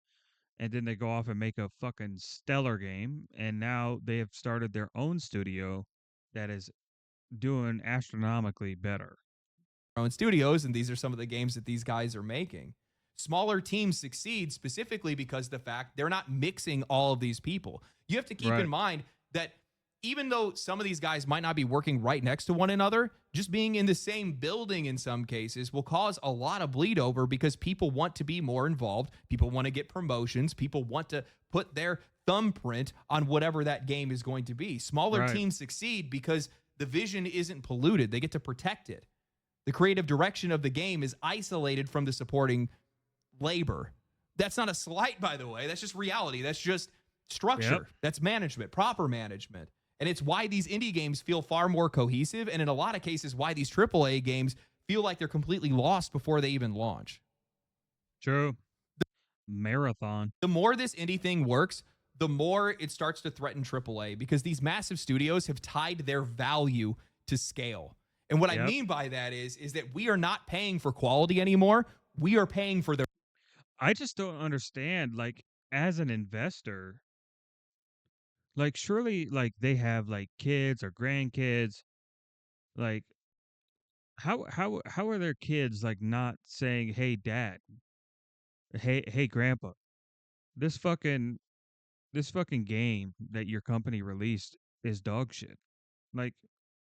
And then they go off and make a fucking stellar game, and now they have started their own studio that is doing astronomically better. Own studios, and these are some of the games that these guys are making. Smaller teams succeed specifically because the fact they're not mixing all of these people. You have to keep Right. in mind that even though some of these guys might not be working right next to one another, just being in the same building in some cases will cause a lot of bleed over because people want to be more involved. People want to get promotions. People want to put their thumbprint on whatever that game is going to be. Smaller Right. teams succeed because the vision isn't polluted. They get to protect it. The creative direction of the game is isolated from the supporting labor. That's not a slight, by the way. That's just reality. That's just structure. Yep. That's management, proper management. And it's why these indie games feel far more cohesive. And in a lot of cases, why these AAA games feel like they're completely lost before they even launch. True. Marathon. The more this indie thing works, the more it starts to threaten AAA because these massive studios have tied their value to scale. And what I Yep. mean by that is that we are not paying for quality anymore. We are paying for the I just don't understand, like, as an investor, like, surely, like, they have, like, kids or grandkids, like, how are their kids, like, not saying, "Hey, dad. Hey, grandpa. This fucking this fucking game that your company released is dog shit." Like,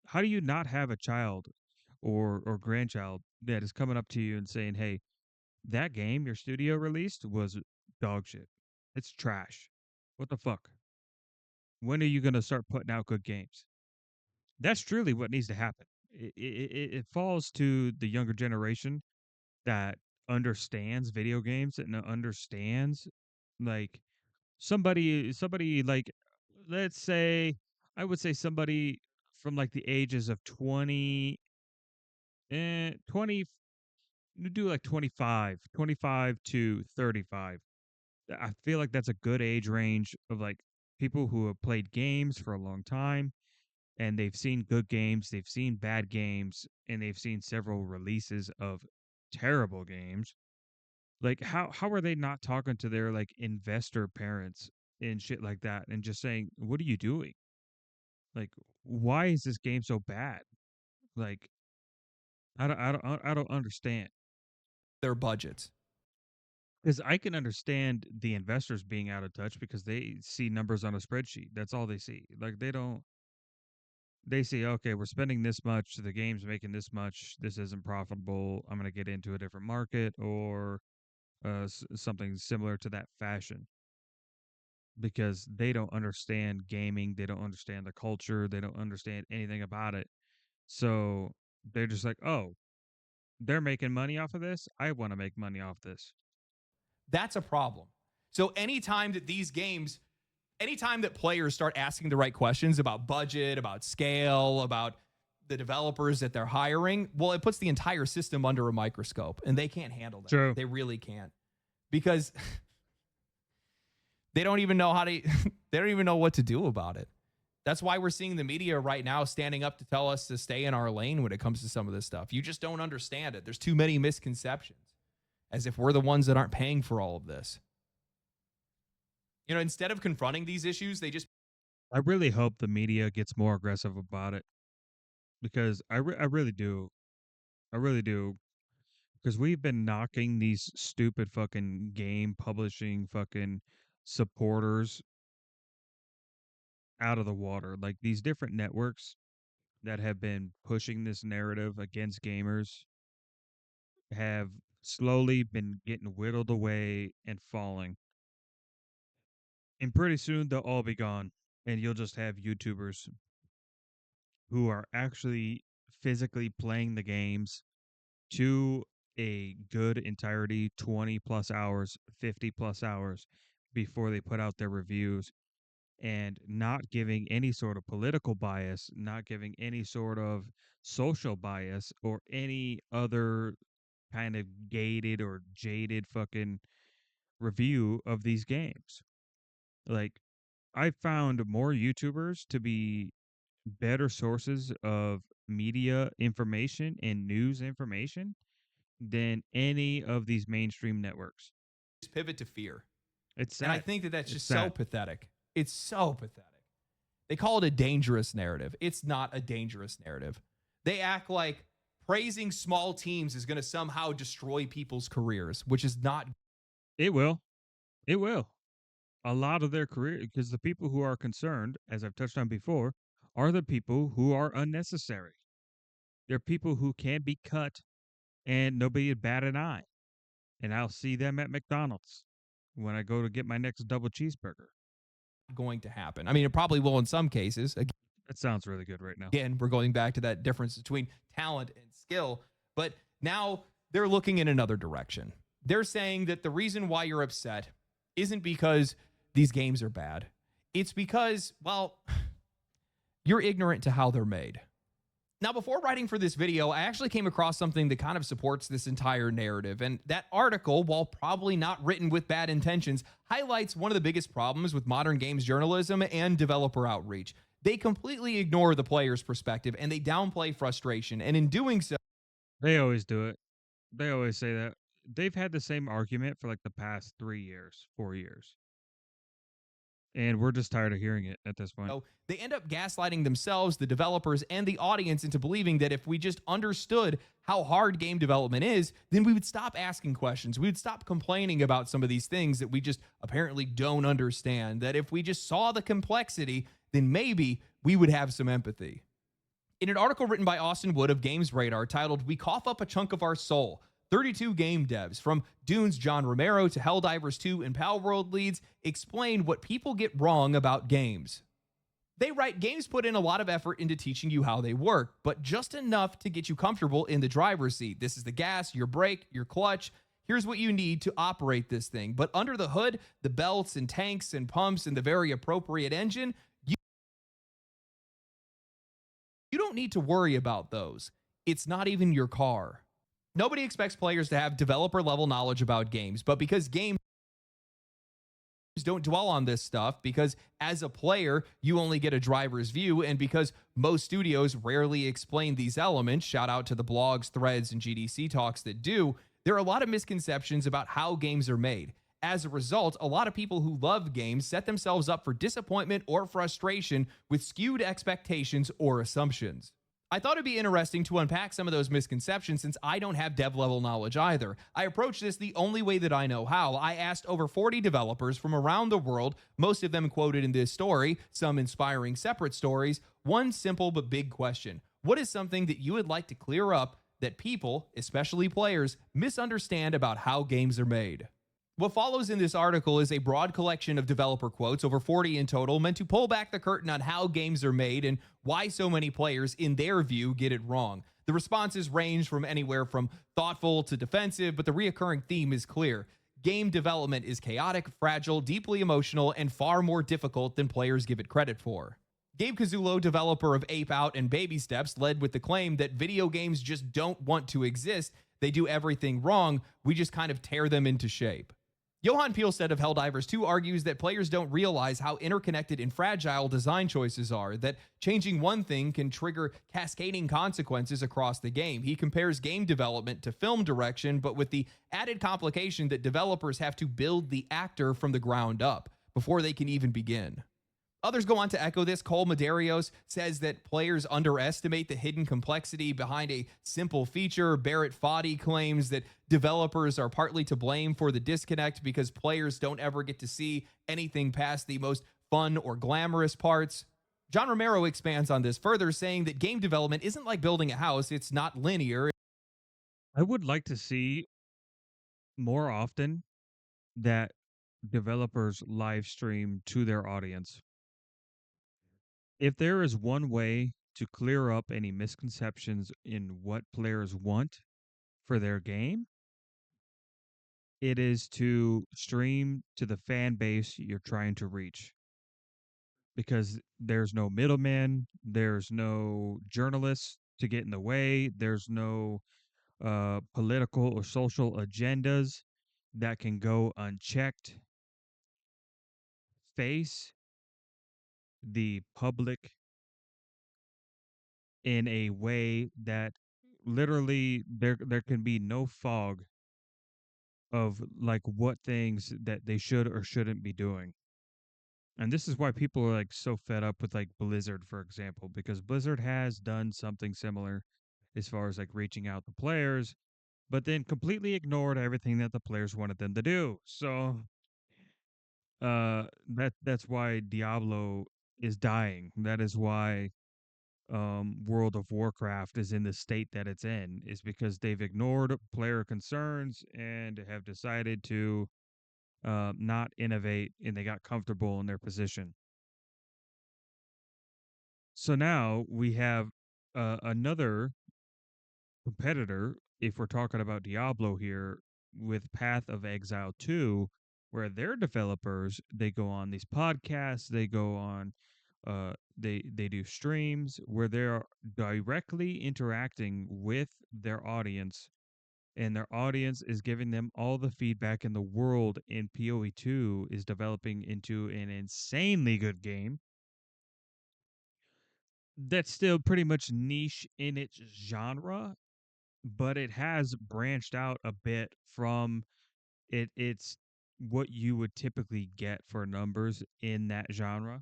how do you not have a child or grandchild that is coming up to you and saying, "Hey, that game your studio released was dog shit. It's trash. What the fuck? When are you going to start putting out good games?" That's truly what needs to happen. It falls to the younger generation that understands video games and understands, like, somebody like, let's say, I would say somebody from like the ages of 20, you do like 25 to 35. I feel like that's a good age range of like people who have played games for a long time, and they've seen good games, they've seen bad games, and they've seen several releases of terrible games. Like, how are they not talking to their like investor parents and shit like that and just saying, "What are you doing? Like, why is this game so bad?" Like, I don't understand. their budgets. Because I can understand the investors being out of touch because they see numbers on a spreadsheet. That's all they see. Like, they don't. They see, okay, we're spending this much. The game's making this much. This isn't profitable. I'm going to get into a different market or something similar to that fashion, because they don't understand gaming. They don't understand the culture. They don't understand anything about it. So they're just like, oh, they're making money off of this. I want to make money off this. That's a problem. So anytime that these games, anytime that players start asking the right questions about budget, about scale, about the developers that they're hiring, well, it puts the entire system under a microscope and they can't handle that. True. They really can't because they don't even know how to, they don't even know what to do about it. That's why we're seeing the media right now standing up to tell us to stay in our lane when it comes to some of this stuff. You just don't understand it. There's too many misconceptions, as if we're the ones that aren't paying for all of this. You know, instead of confronting these issues, they just I really hope the media gets more aggressive about it, because I really do. I really do. Because we've been knocking these stupid fucking game publishing fucking supporters out of the water. Like, these different networks that have been pushing this narrative against gamers have slowly been getting whittled away and falling. And pretty soon they'll all be gone. And you'll just have YouTubers who are actually physically playing the games to a good entirety, 20 plus hours, 50 plus hours before they put out their reviews, and not giving any sort of political bias, not giving any sort of social bias or any other kind of gated or jaded fucking review of these games. Like, I found more YouTubers to be better sources of media information and news information than any of these mainstream networks. pivot to fear. It's And I sad. think that that's It's just so sad. pathetic. It's so pathetic. They call it a dangerous narrative. It's not a dangerous narrative. They act like praising small teams is going to somehow destroy people's careers, which is not. It will. It will. A lot of their career, because the people who are concerned, as I've touched on before, are the people who are unnecessary. They're people who can be cut and nobody would bat an eye. And I'll see them at McDonald's when I go to get my next double cheeseburger. Going to happen. I mean, it probably will in some cases. That sounds really good right now. Again, we're going back to that difference between talent and skill. But now they're looking in another direction. They're saying that the reason why you're upset isn't because these games are bad. It's because, well, you're ignorant to how they're made. Now, before writing for this video, I actually came across something that kind of supports this entire narrative. And that article, while probably not written with bad intentions, highlights one of the biggest problems with modern games journalism and developer outreach. They completely ignore the player's perspective and they downplay frustration. And in doing so, They always do it. They always say that. They've had the same argument for like the past 3 years, 4 years. And we're just tired of hearing it at this point. they end up gaslighting themselves, the developers, and the audience into believing that if we just understood how hard game development is, then we would stop asking questions. We would stop complaining about some of these things that we just apparently don't understand. That if we just saw the complexity, then maybe we would have some empathy. In an article written by Austin Wood of Games Radar titled "We Cough Up a Chunk of Our Soul," 32 game devs, from Dune's John Romero to Helldivers 2 and Palworld leads, explain what people get wrong about games. They write, games put in a lot of effort into teaching you how they work, but just enough to get you comfortable in the driver's seat. This is the gas, your brake, your clutch. Here's what you need to operate this thing. But under the hood, the belts and tanks and pumps and the very appropriate engine, you don't need to worry about those. It's not even your car. Nobody expects players to have developer level knowledge about games, but because games don't dwell on this stuff, because as a player, you only get a driver's view, and because most studios rarely explain these elements, shout out to the blogs, threads, and GDC talks that do, there are a lot of misconceptions about how games are made. As a result, a lot of people who love games set themselves up for disappointment or frustration with skewed expectations or assumptions. I thought it'd be interesting to unpack some of those misconceptions since I don't have dev level knowledge either. I approached this the only way that I know how. I asked over 40 developers from around the world, most of them quoted in this story, some inspiring separate stories, one simple but big question. What is something that you would like to clear up that people, especially players, misunderstand about how games are made? What follows in this article is a broad collection of developer quotes, over 40 in total, meant to pull back the curtain on how games are made and why so many players, in their view, get it wrong. The responses range from anywhere from thoughtful to defensive, but the reoccurring theme is clear. Game development is chaotic, fragile, deeply emotional, and far more difficult than players give it credit for. Gabe Cazulo, developer of Ape Out and Baby Steps, led with the claim that video games just don't want to exist. They do everything wrong. We just kind of tear them into shape. Johan Pielstedt of Helldivers 2 argues that players don't realize how interconnected and fragile design choices are, that changing one thing can trigger cascading consequences across the game. He compares game development to film direction, but with the added complication that developers have to build the actor from the ground up before they can even begin. Others go on to echo this. Cole Medeiros says that players underestimate the hidden complexity behind a simple feature. Barrett Foddy claims that developers are partly to blame for the disconnect because players don't ever get to see anything past the most fun or glamorous parts. John Romero expands on this further, saying that game development isn't like building a house, it's not linear. I would like to see more often that developers live stream to their audience. If there is one way to clear up any misconceptions in what players want for their game, it is to stream to the fan base you're trying to reach. Because there's no middleman, there's no journalists to get in the way, there's no political or social agendas that can go unchecked. Face the public in a way that literally there can be no fog of like what things that they should or shouldn't be doing. And this is why people are like so fed up with like Blizzard, for example, because Blizzard has done something similar as far as like reaching out to players, but then completely ignored everything that the players wanted them to do. So that's why Diablo is dying. That is why World of Warcraft is in the state that it's in, is because they've ignored player concerns and have decided to not innovate, and they got comfortable in their position. So now we have another competitor, if we're talking about Diablo here, with Path of Exile 2, where their developers, they go on these podcasts, they go on they do streams where they're directly interacting with their audience, and their audience is giving them all the feedback in the world, and PoE 2 is developing into an insanely good game. that's still pretty much niche in its genre, but it has branched out a bit from it's what you would typically get for numbers in that genre.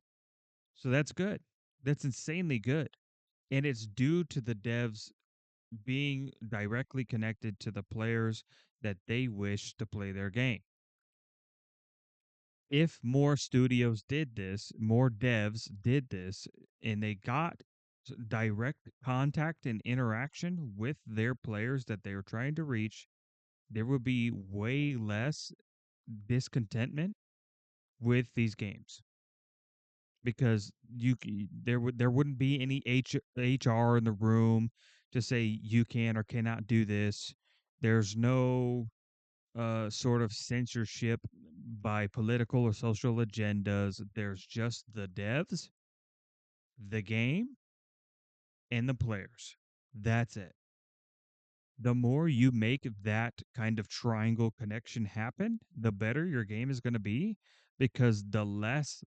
So that's good. That's insanely good. And it's due to the devs being directly connected to the players that they wish to play their game. If more studios did this, more devs did this, and they got direct contact and interaction with their players that they were trying to reach, there would be way less discontentment with these games because there wouldn't be any HR in the room to say you can or cannot do this. There's no sort of censorship by political or social agendas. There's just the devs, the game, and the players. That's it. The more you make that kind of triangle connection happen, the better your game is going to be because the less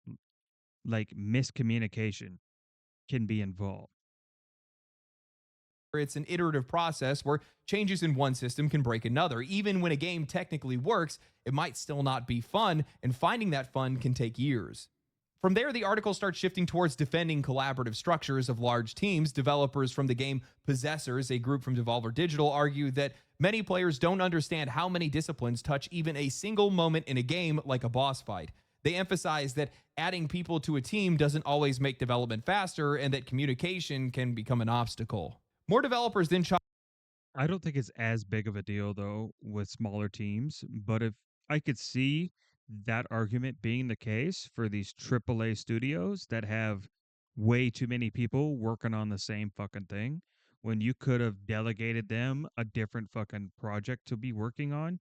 like miscommunication can be involved. It's an iterative process where changes in one system can break another. Even when a game technically works, it might still not be fun, and finding that fun can take years. From there, the article starts shifting towards defending collaborative structures of large teams. Developers from the game Possessors, a group from Devolver Digital, argue that many players don't understand how many disciplines touch even a single moment in a game, like a boss fight. They emphasize that adding people to a team doesn't always make development faster and that communication can become an obstacle. More developers then I don't think it's as big of a deal though with smaller teams, but if I could see that argument being the case for these AAA studios that have way too many people working on the same fucking thing when you could have delegated them a different fucking project to be working on.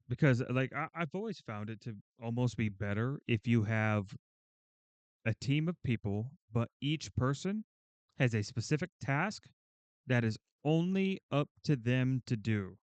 Because like I've always found it to almost be better if you have a team of people, but each person has a specific task that is only up to them to do.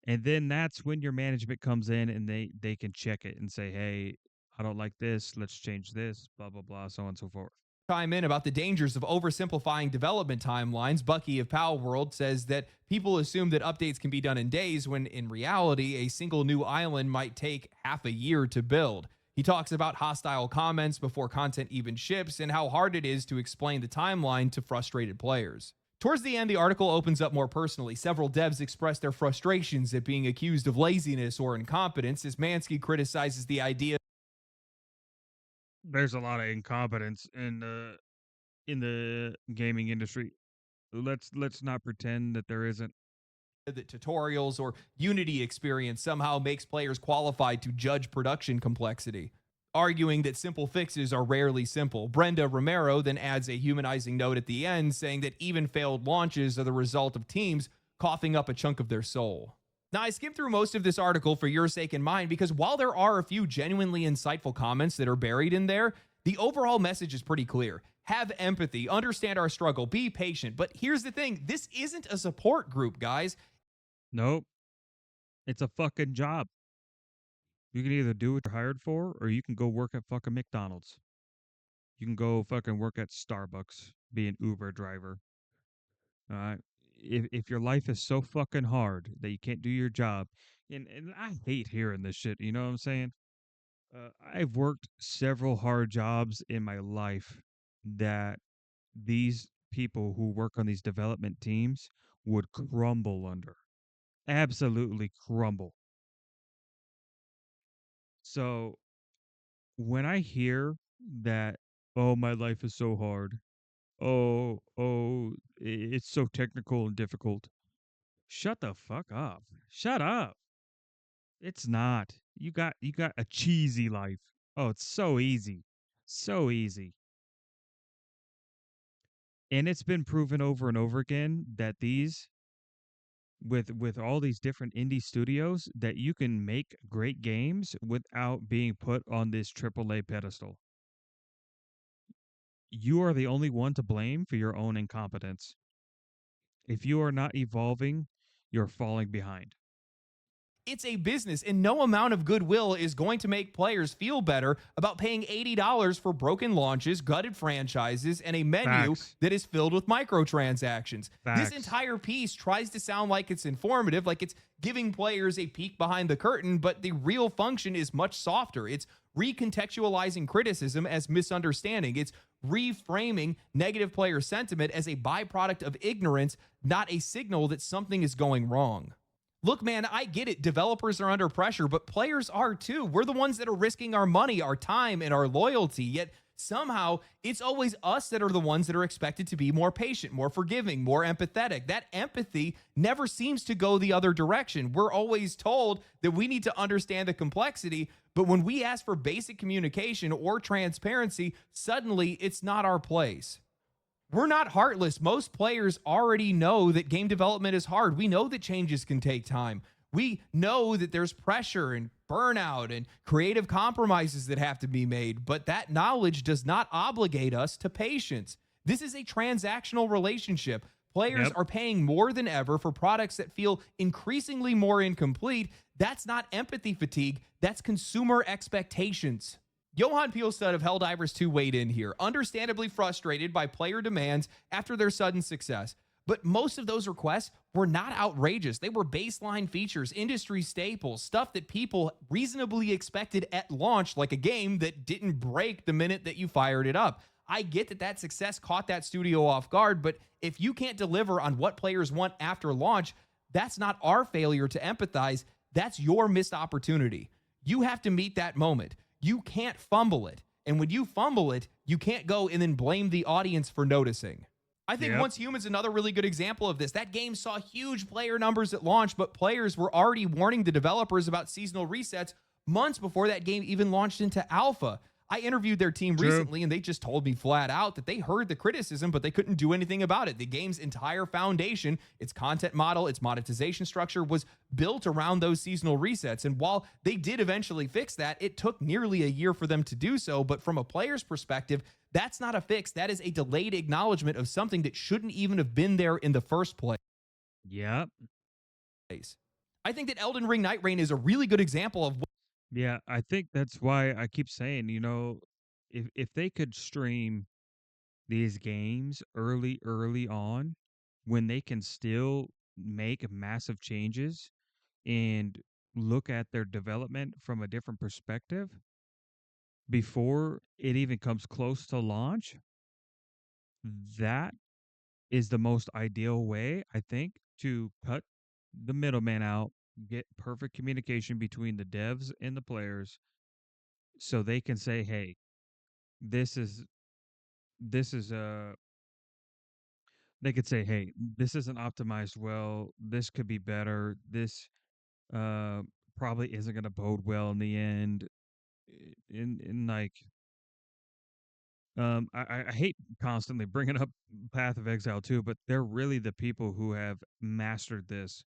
And then that's when your management comes in and they can check it and say, "Hey, I don't like this. Let's change this." Blah blah blah, so on and so forth. chime in about the dangers of oversimplifying development timelines. Bucky of Power World says that people assume that updates can be done in days when in reality, a single new island might take half a year to build. He talks about hostile comments before content even ships and how hard it is to explain the timeline to frustrated players. Towards the end, the article opens up more personally. Several devs express their frustrations at being accused of laziness or incompetence as Mansky criticizes the idea There's a lot of incompetence in the gaming industry. Let's not pretend that there isn't. that tutorials or Unity experience somehow makes players qualified to judge production complexity, arguing that simple fixes are rarely simple. Brenda Romero then adds a humanizing note at the end, saying that even failed launches are the result of teams coughing up a chunk of their soul. Now, I skimmed through most of this article for your sake and mine because while there are a few genuinely insightful comments that are buried in there, the overall message is pretty clear. Have empathy, understand our struggle, be patient. But here's the thing, this isn't a support group, guys. Nope. It's a fucking job. You can either do what you're hired for or you can go work at fucking McDonald's. You can go fucking work at Starbucks, be an Uber driver. All right. If your life is so fucking hard that you can't do your job, and I hate hearing this shit, you know what I'm saying? I've worked several hard jobs in my life that these people who work on these development teams would crumble under. Absolutely crumble. So when I hear that, oh, my life is so hard. It's so technical and difficult. Shut the fuck up. Shut up. It's not. You got a cheesy life. Oh, it's so easy. So easy. And it's been proven over and over again that these with all these different indie studios that you can make great games without being put on this AAA pedestal. You are the only one to blame for your own incompetence. If you are not evolving, you're falling behind. It's a business, and no amount of goodwill is going to make players feel better about paying $80 for broken launches, gutted franchises, and a menu Facts. that is filled with microtransactions. This Facts. entire piece tries to sound like it's informative, like it's giving players a peek behind the curtain, but the real function is much softer. It's recontextualizing criticism as misunderstanding. It's reframing negative player sentiment as a byproduct of ignorance, not a signal that something is going wrong. Look, man, I get it. Developers are under pressure, but players are too. We're the ones that are risking our money, our time, and our loyalty. Yet somehow it's always us that are the ones that are expected to be more patient, more forgiving, more empathetic. That empathy never seems to go the other direction. We're always told that we need to understand the complexity, but when we ask for basic communication or transparency, suddenly it's not our place. We're not heartless. Most players already know that game development is hard. We know that changes can take time. We know that there's pressure and burnout and creative compromises that have to be made, but that knowledge does not obligate us to patience. This is a transactional relationship. Players Yep. are paying more than ever for products that feel increasingly more incomplete. That's not empathy fatigue, that's consumer expectations. Johan Pielstad of Helldivers 2 weighed in here, understandably frustrated by player demands after their sudden success. But most of those requests were not outrageous. They were baseline features, industry staples, stuff that people reasonably expected at launch, like a game that didn't break the minute that you fired it up. I get that that success caught that studio off guard, but if you can't deliver on what players want after launch, that's not our failure to empathize. That's your missed opportunity. You have to meet that moment. You can't fumble it. And when you fumble it, you can't go and then blame the audience for noticing. I think Yep. Once Human's another really good example of this. That game saw huge player numbers at launch, but players were already warning the developers about seasonal resets months before that game even launched into alpha. I interviewed their team True. recently, and they just told me flat out that they heard the criticism, but they couldn't do anything about it. The game's entire foundation, its content model, its monetization structure was built around those seasonal resets. And while they did eventually fix that, it took nearly a year for them to do so. But from a player's perspective, that's not a fix. That is a delayed acknowledgement of something that shouldn't even have been there in the first place. Yep. I think that Elden Ring Night Rain is a really good example of Yeah, I think that's why I keep saying, if they could stream these games early on, when they can still make massive changes and look at their development from a different perspective before it even comes close to launch, that is the most ideal way, I think, to cut the middleman out, get perfect communication between the devs and the players so they can say, "Hey, this is this is they could say, "Hey, this isn't optimized well. This could be better. This uh probably isn't going to bode well in the end." In like I hate constantly bringing up Path of Exile too, but they're really the people who have mastered this.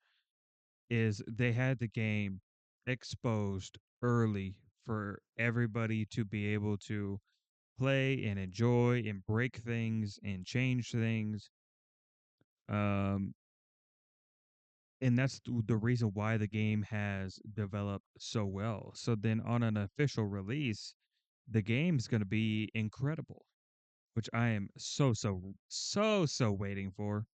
Is they had the game exposed early for everybody to be able to play and enjoy and break things and change things. Um, and that's the reason why the game has developed so well. So then on an official release, the game's going to be incredible, which I am so waiting for.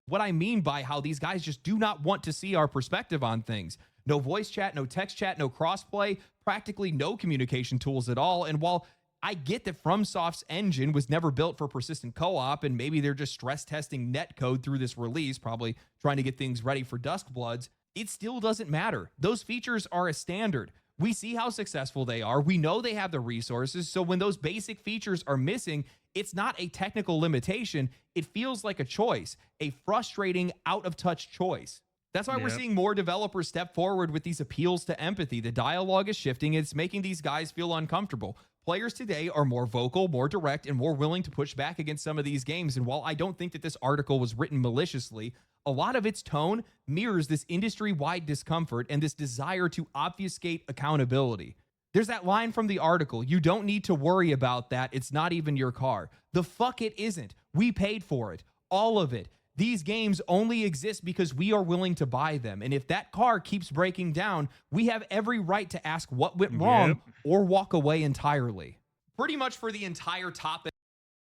what I mean by how these guys just do not want to see our perspective on things. No voice chat, no text chat, no crossplay, practically no communication tools at all. And while I get that FromSoft's engine was never built for persistent co-op, and maybe they're just stress testing netcode through this release, probably trying to get things ready for Duskbloods, it still doesn't matter. Those features are a standard. We see how successful they are. We know they have the resources. So when those basic features are missing, it's not a technical limitation. It feels like a choice, a frustrating, out of touch choice. That's why we're Yep. seeing more developers step forward with these appeals to empathy. The dialogue is shifting. It's making these guys feel uncomfortable. Players today are more vocal, more direct, and more willing to push back against some of these games. And while I don't think that this article was written maliciously, a lot of its tone mirrors this industry wide discomfort and this desire to obfuscate accountability. There's that line from the article, "You don't need to worry about that. It's not even your car." The fuck it isn't. We paid for it. All of it. These games only exist because we are willing to buy them. And if that car keeps breaking down, we have every right to ask what went Yep. wrong or walk away entirely. Pretty much for the entire topic.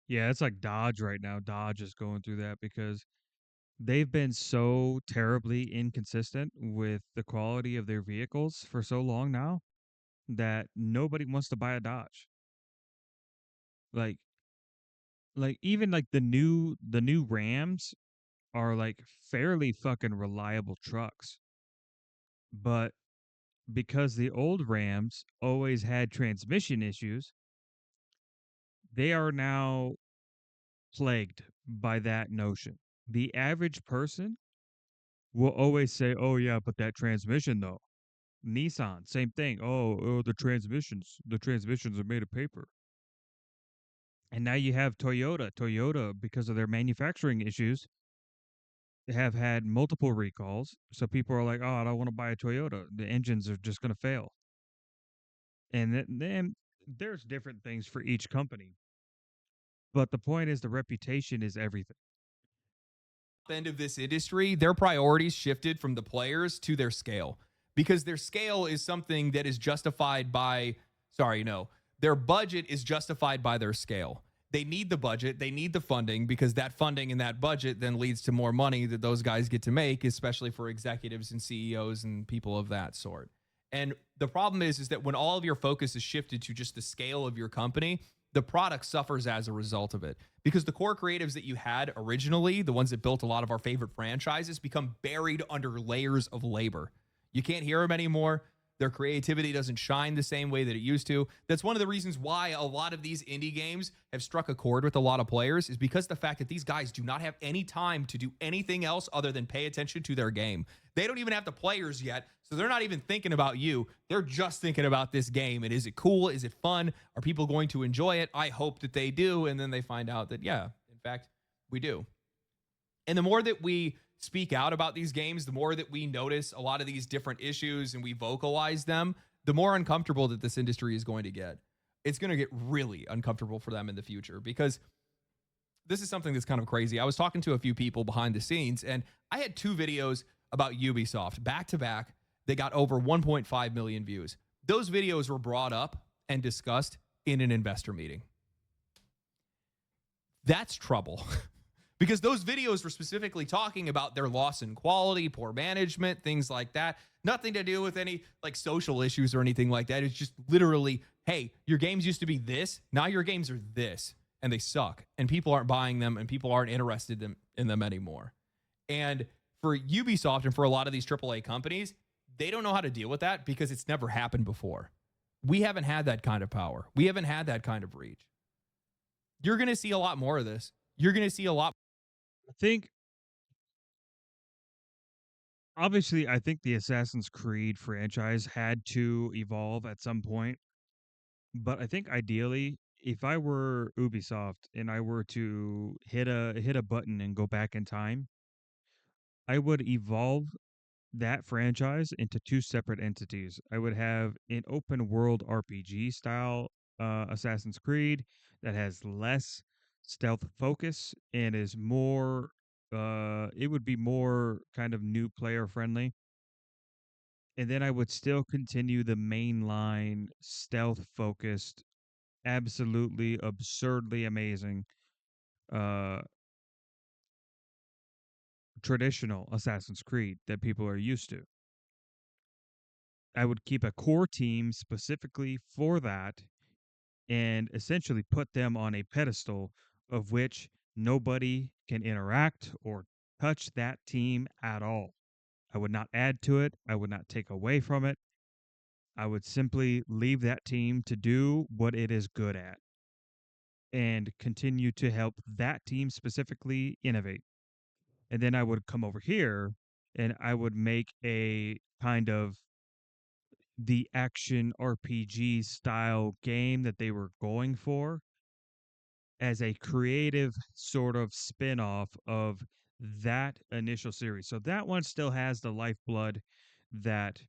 Yeah, it's like Dodge right now. Dodge is going through that because they've been so terribly inconsistent with the quality of their vehicles for so long now that nobody wants to buy a Dodge. Like even like the new Rams are like fairly fucking reliable trucks. But because the old Rams always had transmission issues, they are now plagued by that notion. The average person will always say, "Oh yeah, but that transmission though." Nissan, same thing. Oh, the transmissions are made of paper. And now you have Toyota. Toyota, because of their manufacturing issues, have had multiple recalls. So people are like, "Oh, I don't want to buy a Toyota. The engines are just going to fail." And then there's different things for each company. But the point is, the reputation is everything. End of this industry, their priorities shifted from the players to their scale because their scale is something that is justified by, sorry, no, their budget is justified by their scale. They need the budget, they need the funding because that funding and that budget then leads to more money that those guys get to make, especially for executives and CEOs and people of that sort. And the problem is that when all of your focus is shifted to just the scale of your company, the product suffers as a result of it because the core creatives that you had originally, the ones that built a lot of our favorite franchises, become buried under layers of labor. You can't hear them anymore. Their creativity doesn't shine the same way that it used to. That's one of the reasons why a lot of these indie games have struck a chord with a lot of players, is because the fact that these guys do not have any time to do anything else other than pay attention to their game. They don't even have the players yet, so they're not even thinking about you. They're just thinking about this game. And is it cool? Is it fun? Are people going to enjoy it? I hope that they do. And then they find out that, yeah, in fact, we do. And the more that we speak out about these games, the more that we notice a lot of these different issues and we vocalize them, the more uncomfortable that this industry is going to get. It's going to get really uncomfortable for them in the future because this is something that's kind of crazy. I was talking to a few people behind the scenes, and I had two videos about Ubisoft back to back. They got over 1.5 million views. Those videos were brought up and discussed in an investor meeting. That's trouble. Because those videos were specifically talking about their loss in quality, poor management, things like that. Nothing to do with any like social issues or anything like that. It's just literally, hey, your games used to be this. Now your games are this and they suck and people aren't buying them and people aren't interested in them anymore. And for Ubisoft and for a lot of these AAA companies, they don't know how to deal with that because it's never happened before. We haven't had that kind of power. We haven't had that kind of reach. You're going to see a lot more of this. You're going to see a lot. I think obviously I think the Assassin's Creed franchise had to evolve at some point, but I think ideally if I were Ubisoft and I were to hit a button and go back in time, I would evolve that franchise into two separate entities. I would have an open world RPG style Assassin's Creed that has less stealth focus and is more it would be more kind of new player friendly. And then I would still continue the mainline stealth focused, absolutely absurdly amazing uh traditional Assassin's Creed that people are used to. I would keep a core team specifically for that and essentially put them on a pedestal of which nobody can interact or touch that team at all. I would not add to it. I would not take away from it. I would simply leave that team to do what it is good at and continue to help that team specifically innovate. And then I would come over here and I would make a kind of the action RPG style game that they were going for as a creative sort of spin-off of that initial series. So that one still has the lifeblood that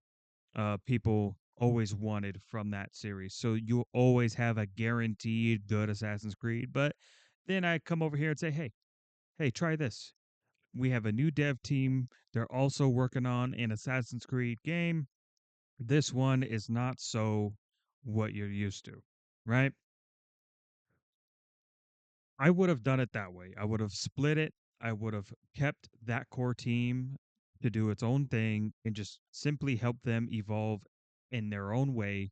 people always wanted from that series. So you always have a guaranteed good Assassin's Creed. But then I come over here and say, hey, try this. We have a new dev team. They're also working on an Assassin's Creed game. This one is not so what you're used to, right? I would have done it that way. I would have split it. I would have kept that core team to do its own thing and just simply help them evolve in their own way,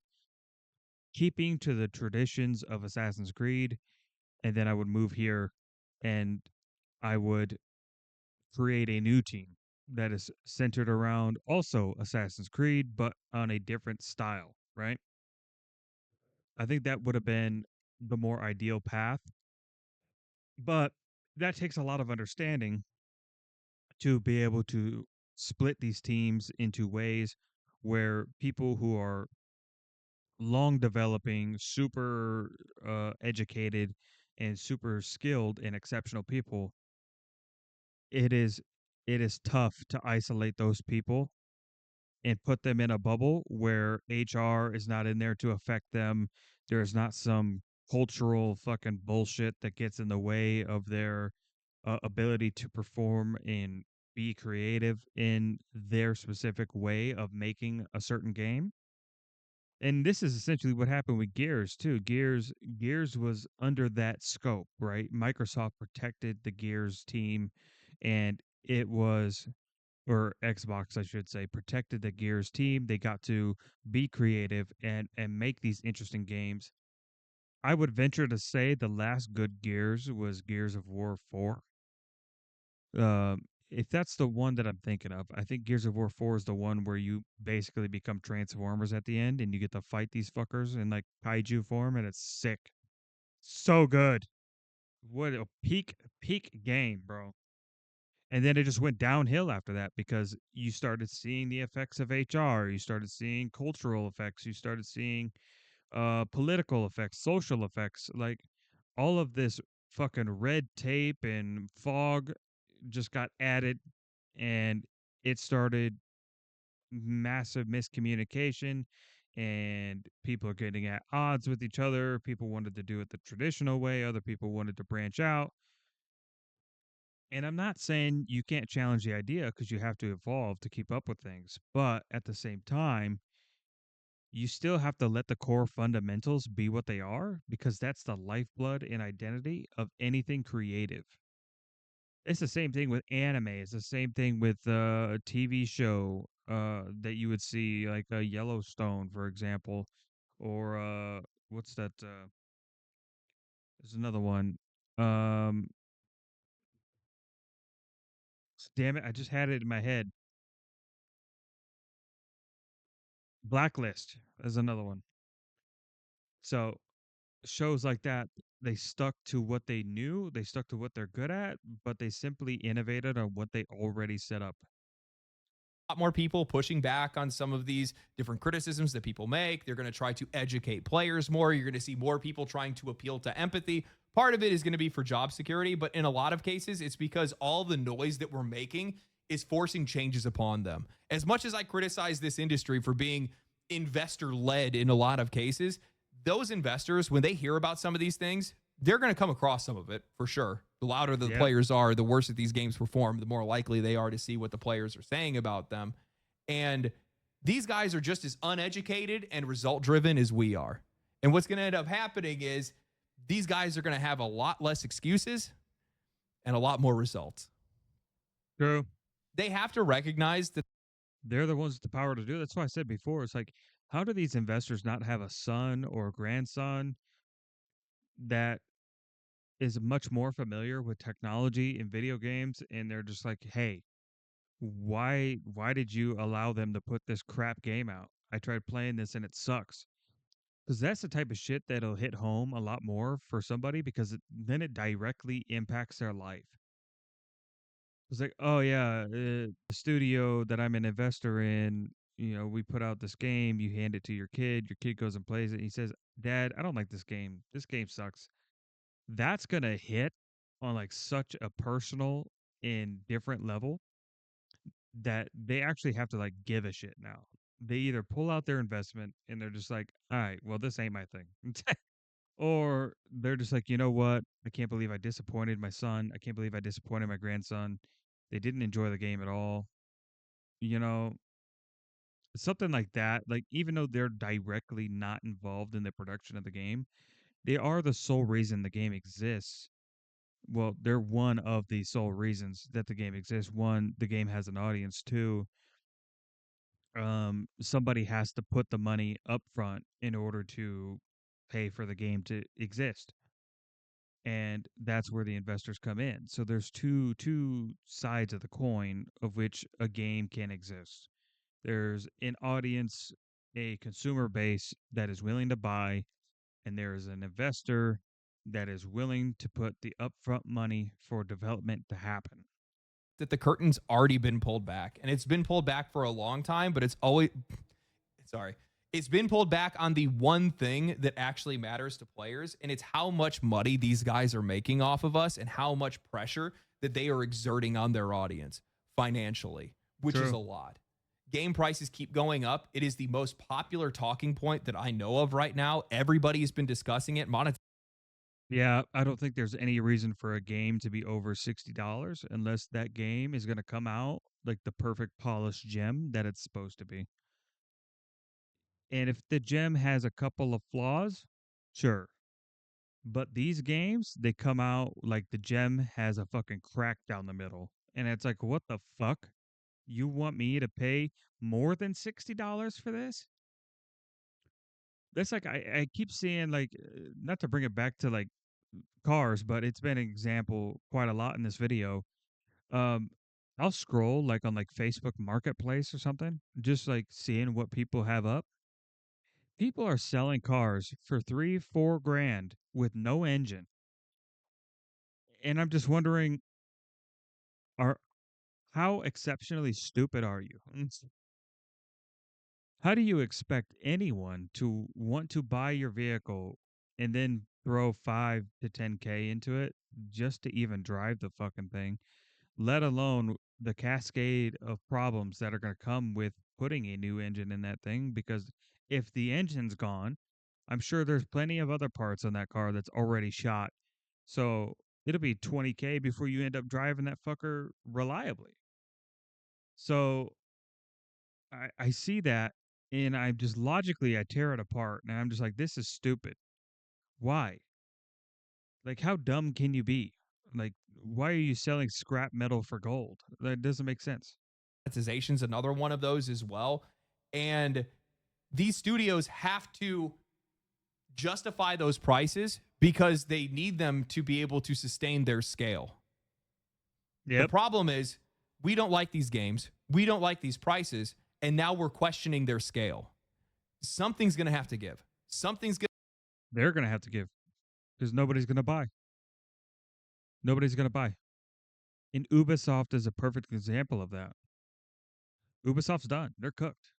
keeping to the traditions of Assassin's Creed. And then I would move here and I would create a new team that is centered around also Assassin's Creed, but on a different style, right? I think that would have been the more ideal path, but that takes a lot of understanding to be able to split these teams into ways where people who are long developing, super educated, and super skilled and exceptional people, it is it is tough to isolate those people and put them in a bubble where HR is not in there to affect them. There's not some cultural fucking bullshit that gets in the way of their ability to perform and be creative in their specific way of making a certain game. And this is essentially what happened with Gears too. Gears was under that scope, right? Microsoft protected the Gears team and it was or Xbox, I should say, protected the Gears team. They got to be creative and make these interesting games. I would venture to say the last good Gears was Gears of War 4. If that's the one that I'm thinking of, I think Gears of War 4 is the one where you basically become Transformers at the end and you get to fight these fuckers in like kaiju form and it's sick. So good. What a peak game, bro. And then it just went downhill after that because you started seeing the effects of HR, you started seeing cultural effects, you started seeing political effects, social effects, like all of this fucking red tape and fog just got added and it started massive miscommunication and people are getting at odds with each other. People wanted to do it the traditional way, other people wanted to branch out. And I'm not saying you can't challenge the idea because you have to evolve to keep up with things. But at the same time, you still have to let the core fundamentals be what they are because that's the lifeblood and identity of anything creative. It's the same thing with anime. It's the same thing with a TV show that you would see, like a Yellowstone, for example, or what's that? There's another one. Um, damn it, I just had it in my head. Blacklist is another one. So shows like that, they stuck to what they knew, they stuck to what they're good at, but they simply innovated on what they already set up. Lot more people pushing back on some of these different criticisms that people make. They're going to try to educate players more. You're going to see more people trying to appeal to empathy. Part of it is going to be for job security, but in a lot of cases, it's because all the noise that we're making is forcing changes upon them. As much as I criticize this industry for being investor led in a lot of cases, those investors, when they hear about some of these things, they're going to come across some of it for sure. The louder the Yep. players are, the worse that these games perform, the more likely they are to see what the players are saying about them. And these guys are just as uneducated and result driven as we are. And what's going to end up happening is these guys are going to have a lot less excuses and a lot more results. True. They have to recognize that They're the ones with the power to do it. That's why I said before, it's like, how do these investors not have a son or a grandson that is much more familiar with technology and video games and they're just like, "Hey, why did you allow them to put this crap game out? I tried playing this and it sucks." Because that's the type of shit that'll hit home a lot more for somebody because then it directly impacts their life. It's like, oh yeah, the studio that I'm an investor in, we put out this game. You hand it to your kid goes and plays it. And he says, "Dad, I don't like this game. This game sucks." That's gonna hit on like such a personal and different level that they actually have to like give a shit now. They either pull out their investment and they're just like, all right, well, this ain't my thing. Or they're just like, you know what? I can't believe I disappointed my son. I can't believe I disappointed my grandson. They didn't enjoy the game at all. You know, something like that. Like, even though they're directly not involved in the production of the game, they are the sole reason the game exists. Well, they're one of the sole reasons that the game exists. One, the game has an audience. Two, somebody has to put the money up front in order to pay for the game to exist, and that's where the investors come in. So there's two sides of the coin of which a game can exist. There's an audience, a consumer base that is willing to buy, and there is an investor that is willing to put the upfront money for development to happen. That the curtain's already been pulled back, and it's been pulled back for a long time, but it's always sorry. It's been pulled back on the one thing that actually matters to players, and it's how much money these guys are making off of us and how much pressure that they are exerting on their audience financially, which is True. a lot. Game prices keep going up. It is the most popular talking point that I know of right now. Everybody has been discussing it. Yeah, I don't think there's any reason for a game to be over $60 unless that game is going to come out like the perfect polished gem that it's supposed to be. And if the gem has a couple of flaws, sure. But these games, they come out like the gem has a fucking crack down the middle. And it's like, what the fuck? You want me to pay more than $60 for this? That's like I keep seeing like not to bring it back to like cars, but it's been an example quite a lot in this video. Um I'll scroll like on like Facebook Marketplace or something, just like seeing what people have up. People are selling cars for 3, 4 grand with no engine. And I'm just wondering, are how exceptionally stupid are you? How do you expect anyone to want to buy your vehicle and then throw 5 to 10K into it just to even drive the fucking thing, let alone the cascade of problems that are going to come with putting a new engine in that thing? Because if the engine's gone, I'm sure there's plenty of other parts on that car that's already shot. So it'll be 20K before you end up driving that fucker reliably. So I see that, and I'm just logically I tear it apart and I'm just like, this is stupid. Why? Like, how dumb can you be? Like, why are you selling scrap metal for gold? That doesn't make sense. Monetization's another one of those as well. And these studios have to justify those prices because they need them to be able to sustain their scale. The Yep. problem is we don't like these games, we don't like these prices, and now we're questioning their scale. Something's going to have to give. Something's going They're gonna have to give because nobody's gonna buy. Nobody's gonna buy. And Ubisoft is a perfect example of that. Ubisoft's done. They're cooked.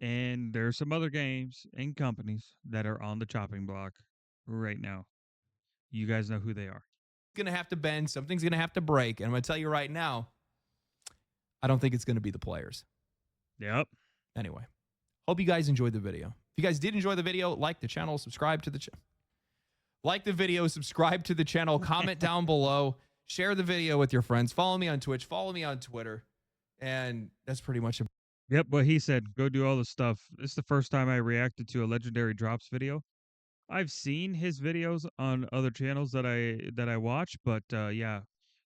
And there's some other games and companies that are on the chopping block right now. You guys know who they are. to have to bend, something's going to have to break, and I'm going to tell you right now, I don't think it's going to be the players. Yep. Anyway, hope you guys enjoyed the video. If you guys did enjoy the video, like the channel, subscribe to the channel. Like the video, subscribe to the channel, comment down below, share the video with your friends, follow me on Twitch, follow me on Twitter, and that's pretty much it. Yep, what he said, go do all the stuff. This is the first time I reacted to a Legendary Drops video. I've seen his videos on other channels that I watch, but yeah,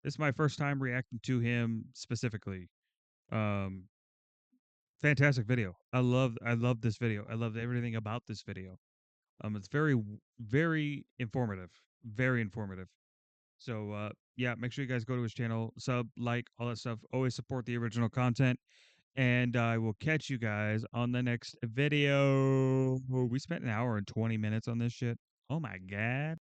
this is my first time reacting to him specifically. Um Fantastic video. I love this video. I love everything about this video. It's very informative. Very informative. So yeah, make sure you guys go to his channel, sub, like, all that stuff. Always support the original content. And I will catch you guys on the next video. Oh, we spent an hour and 20 minutes on this shit. Oh my God.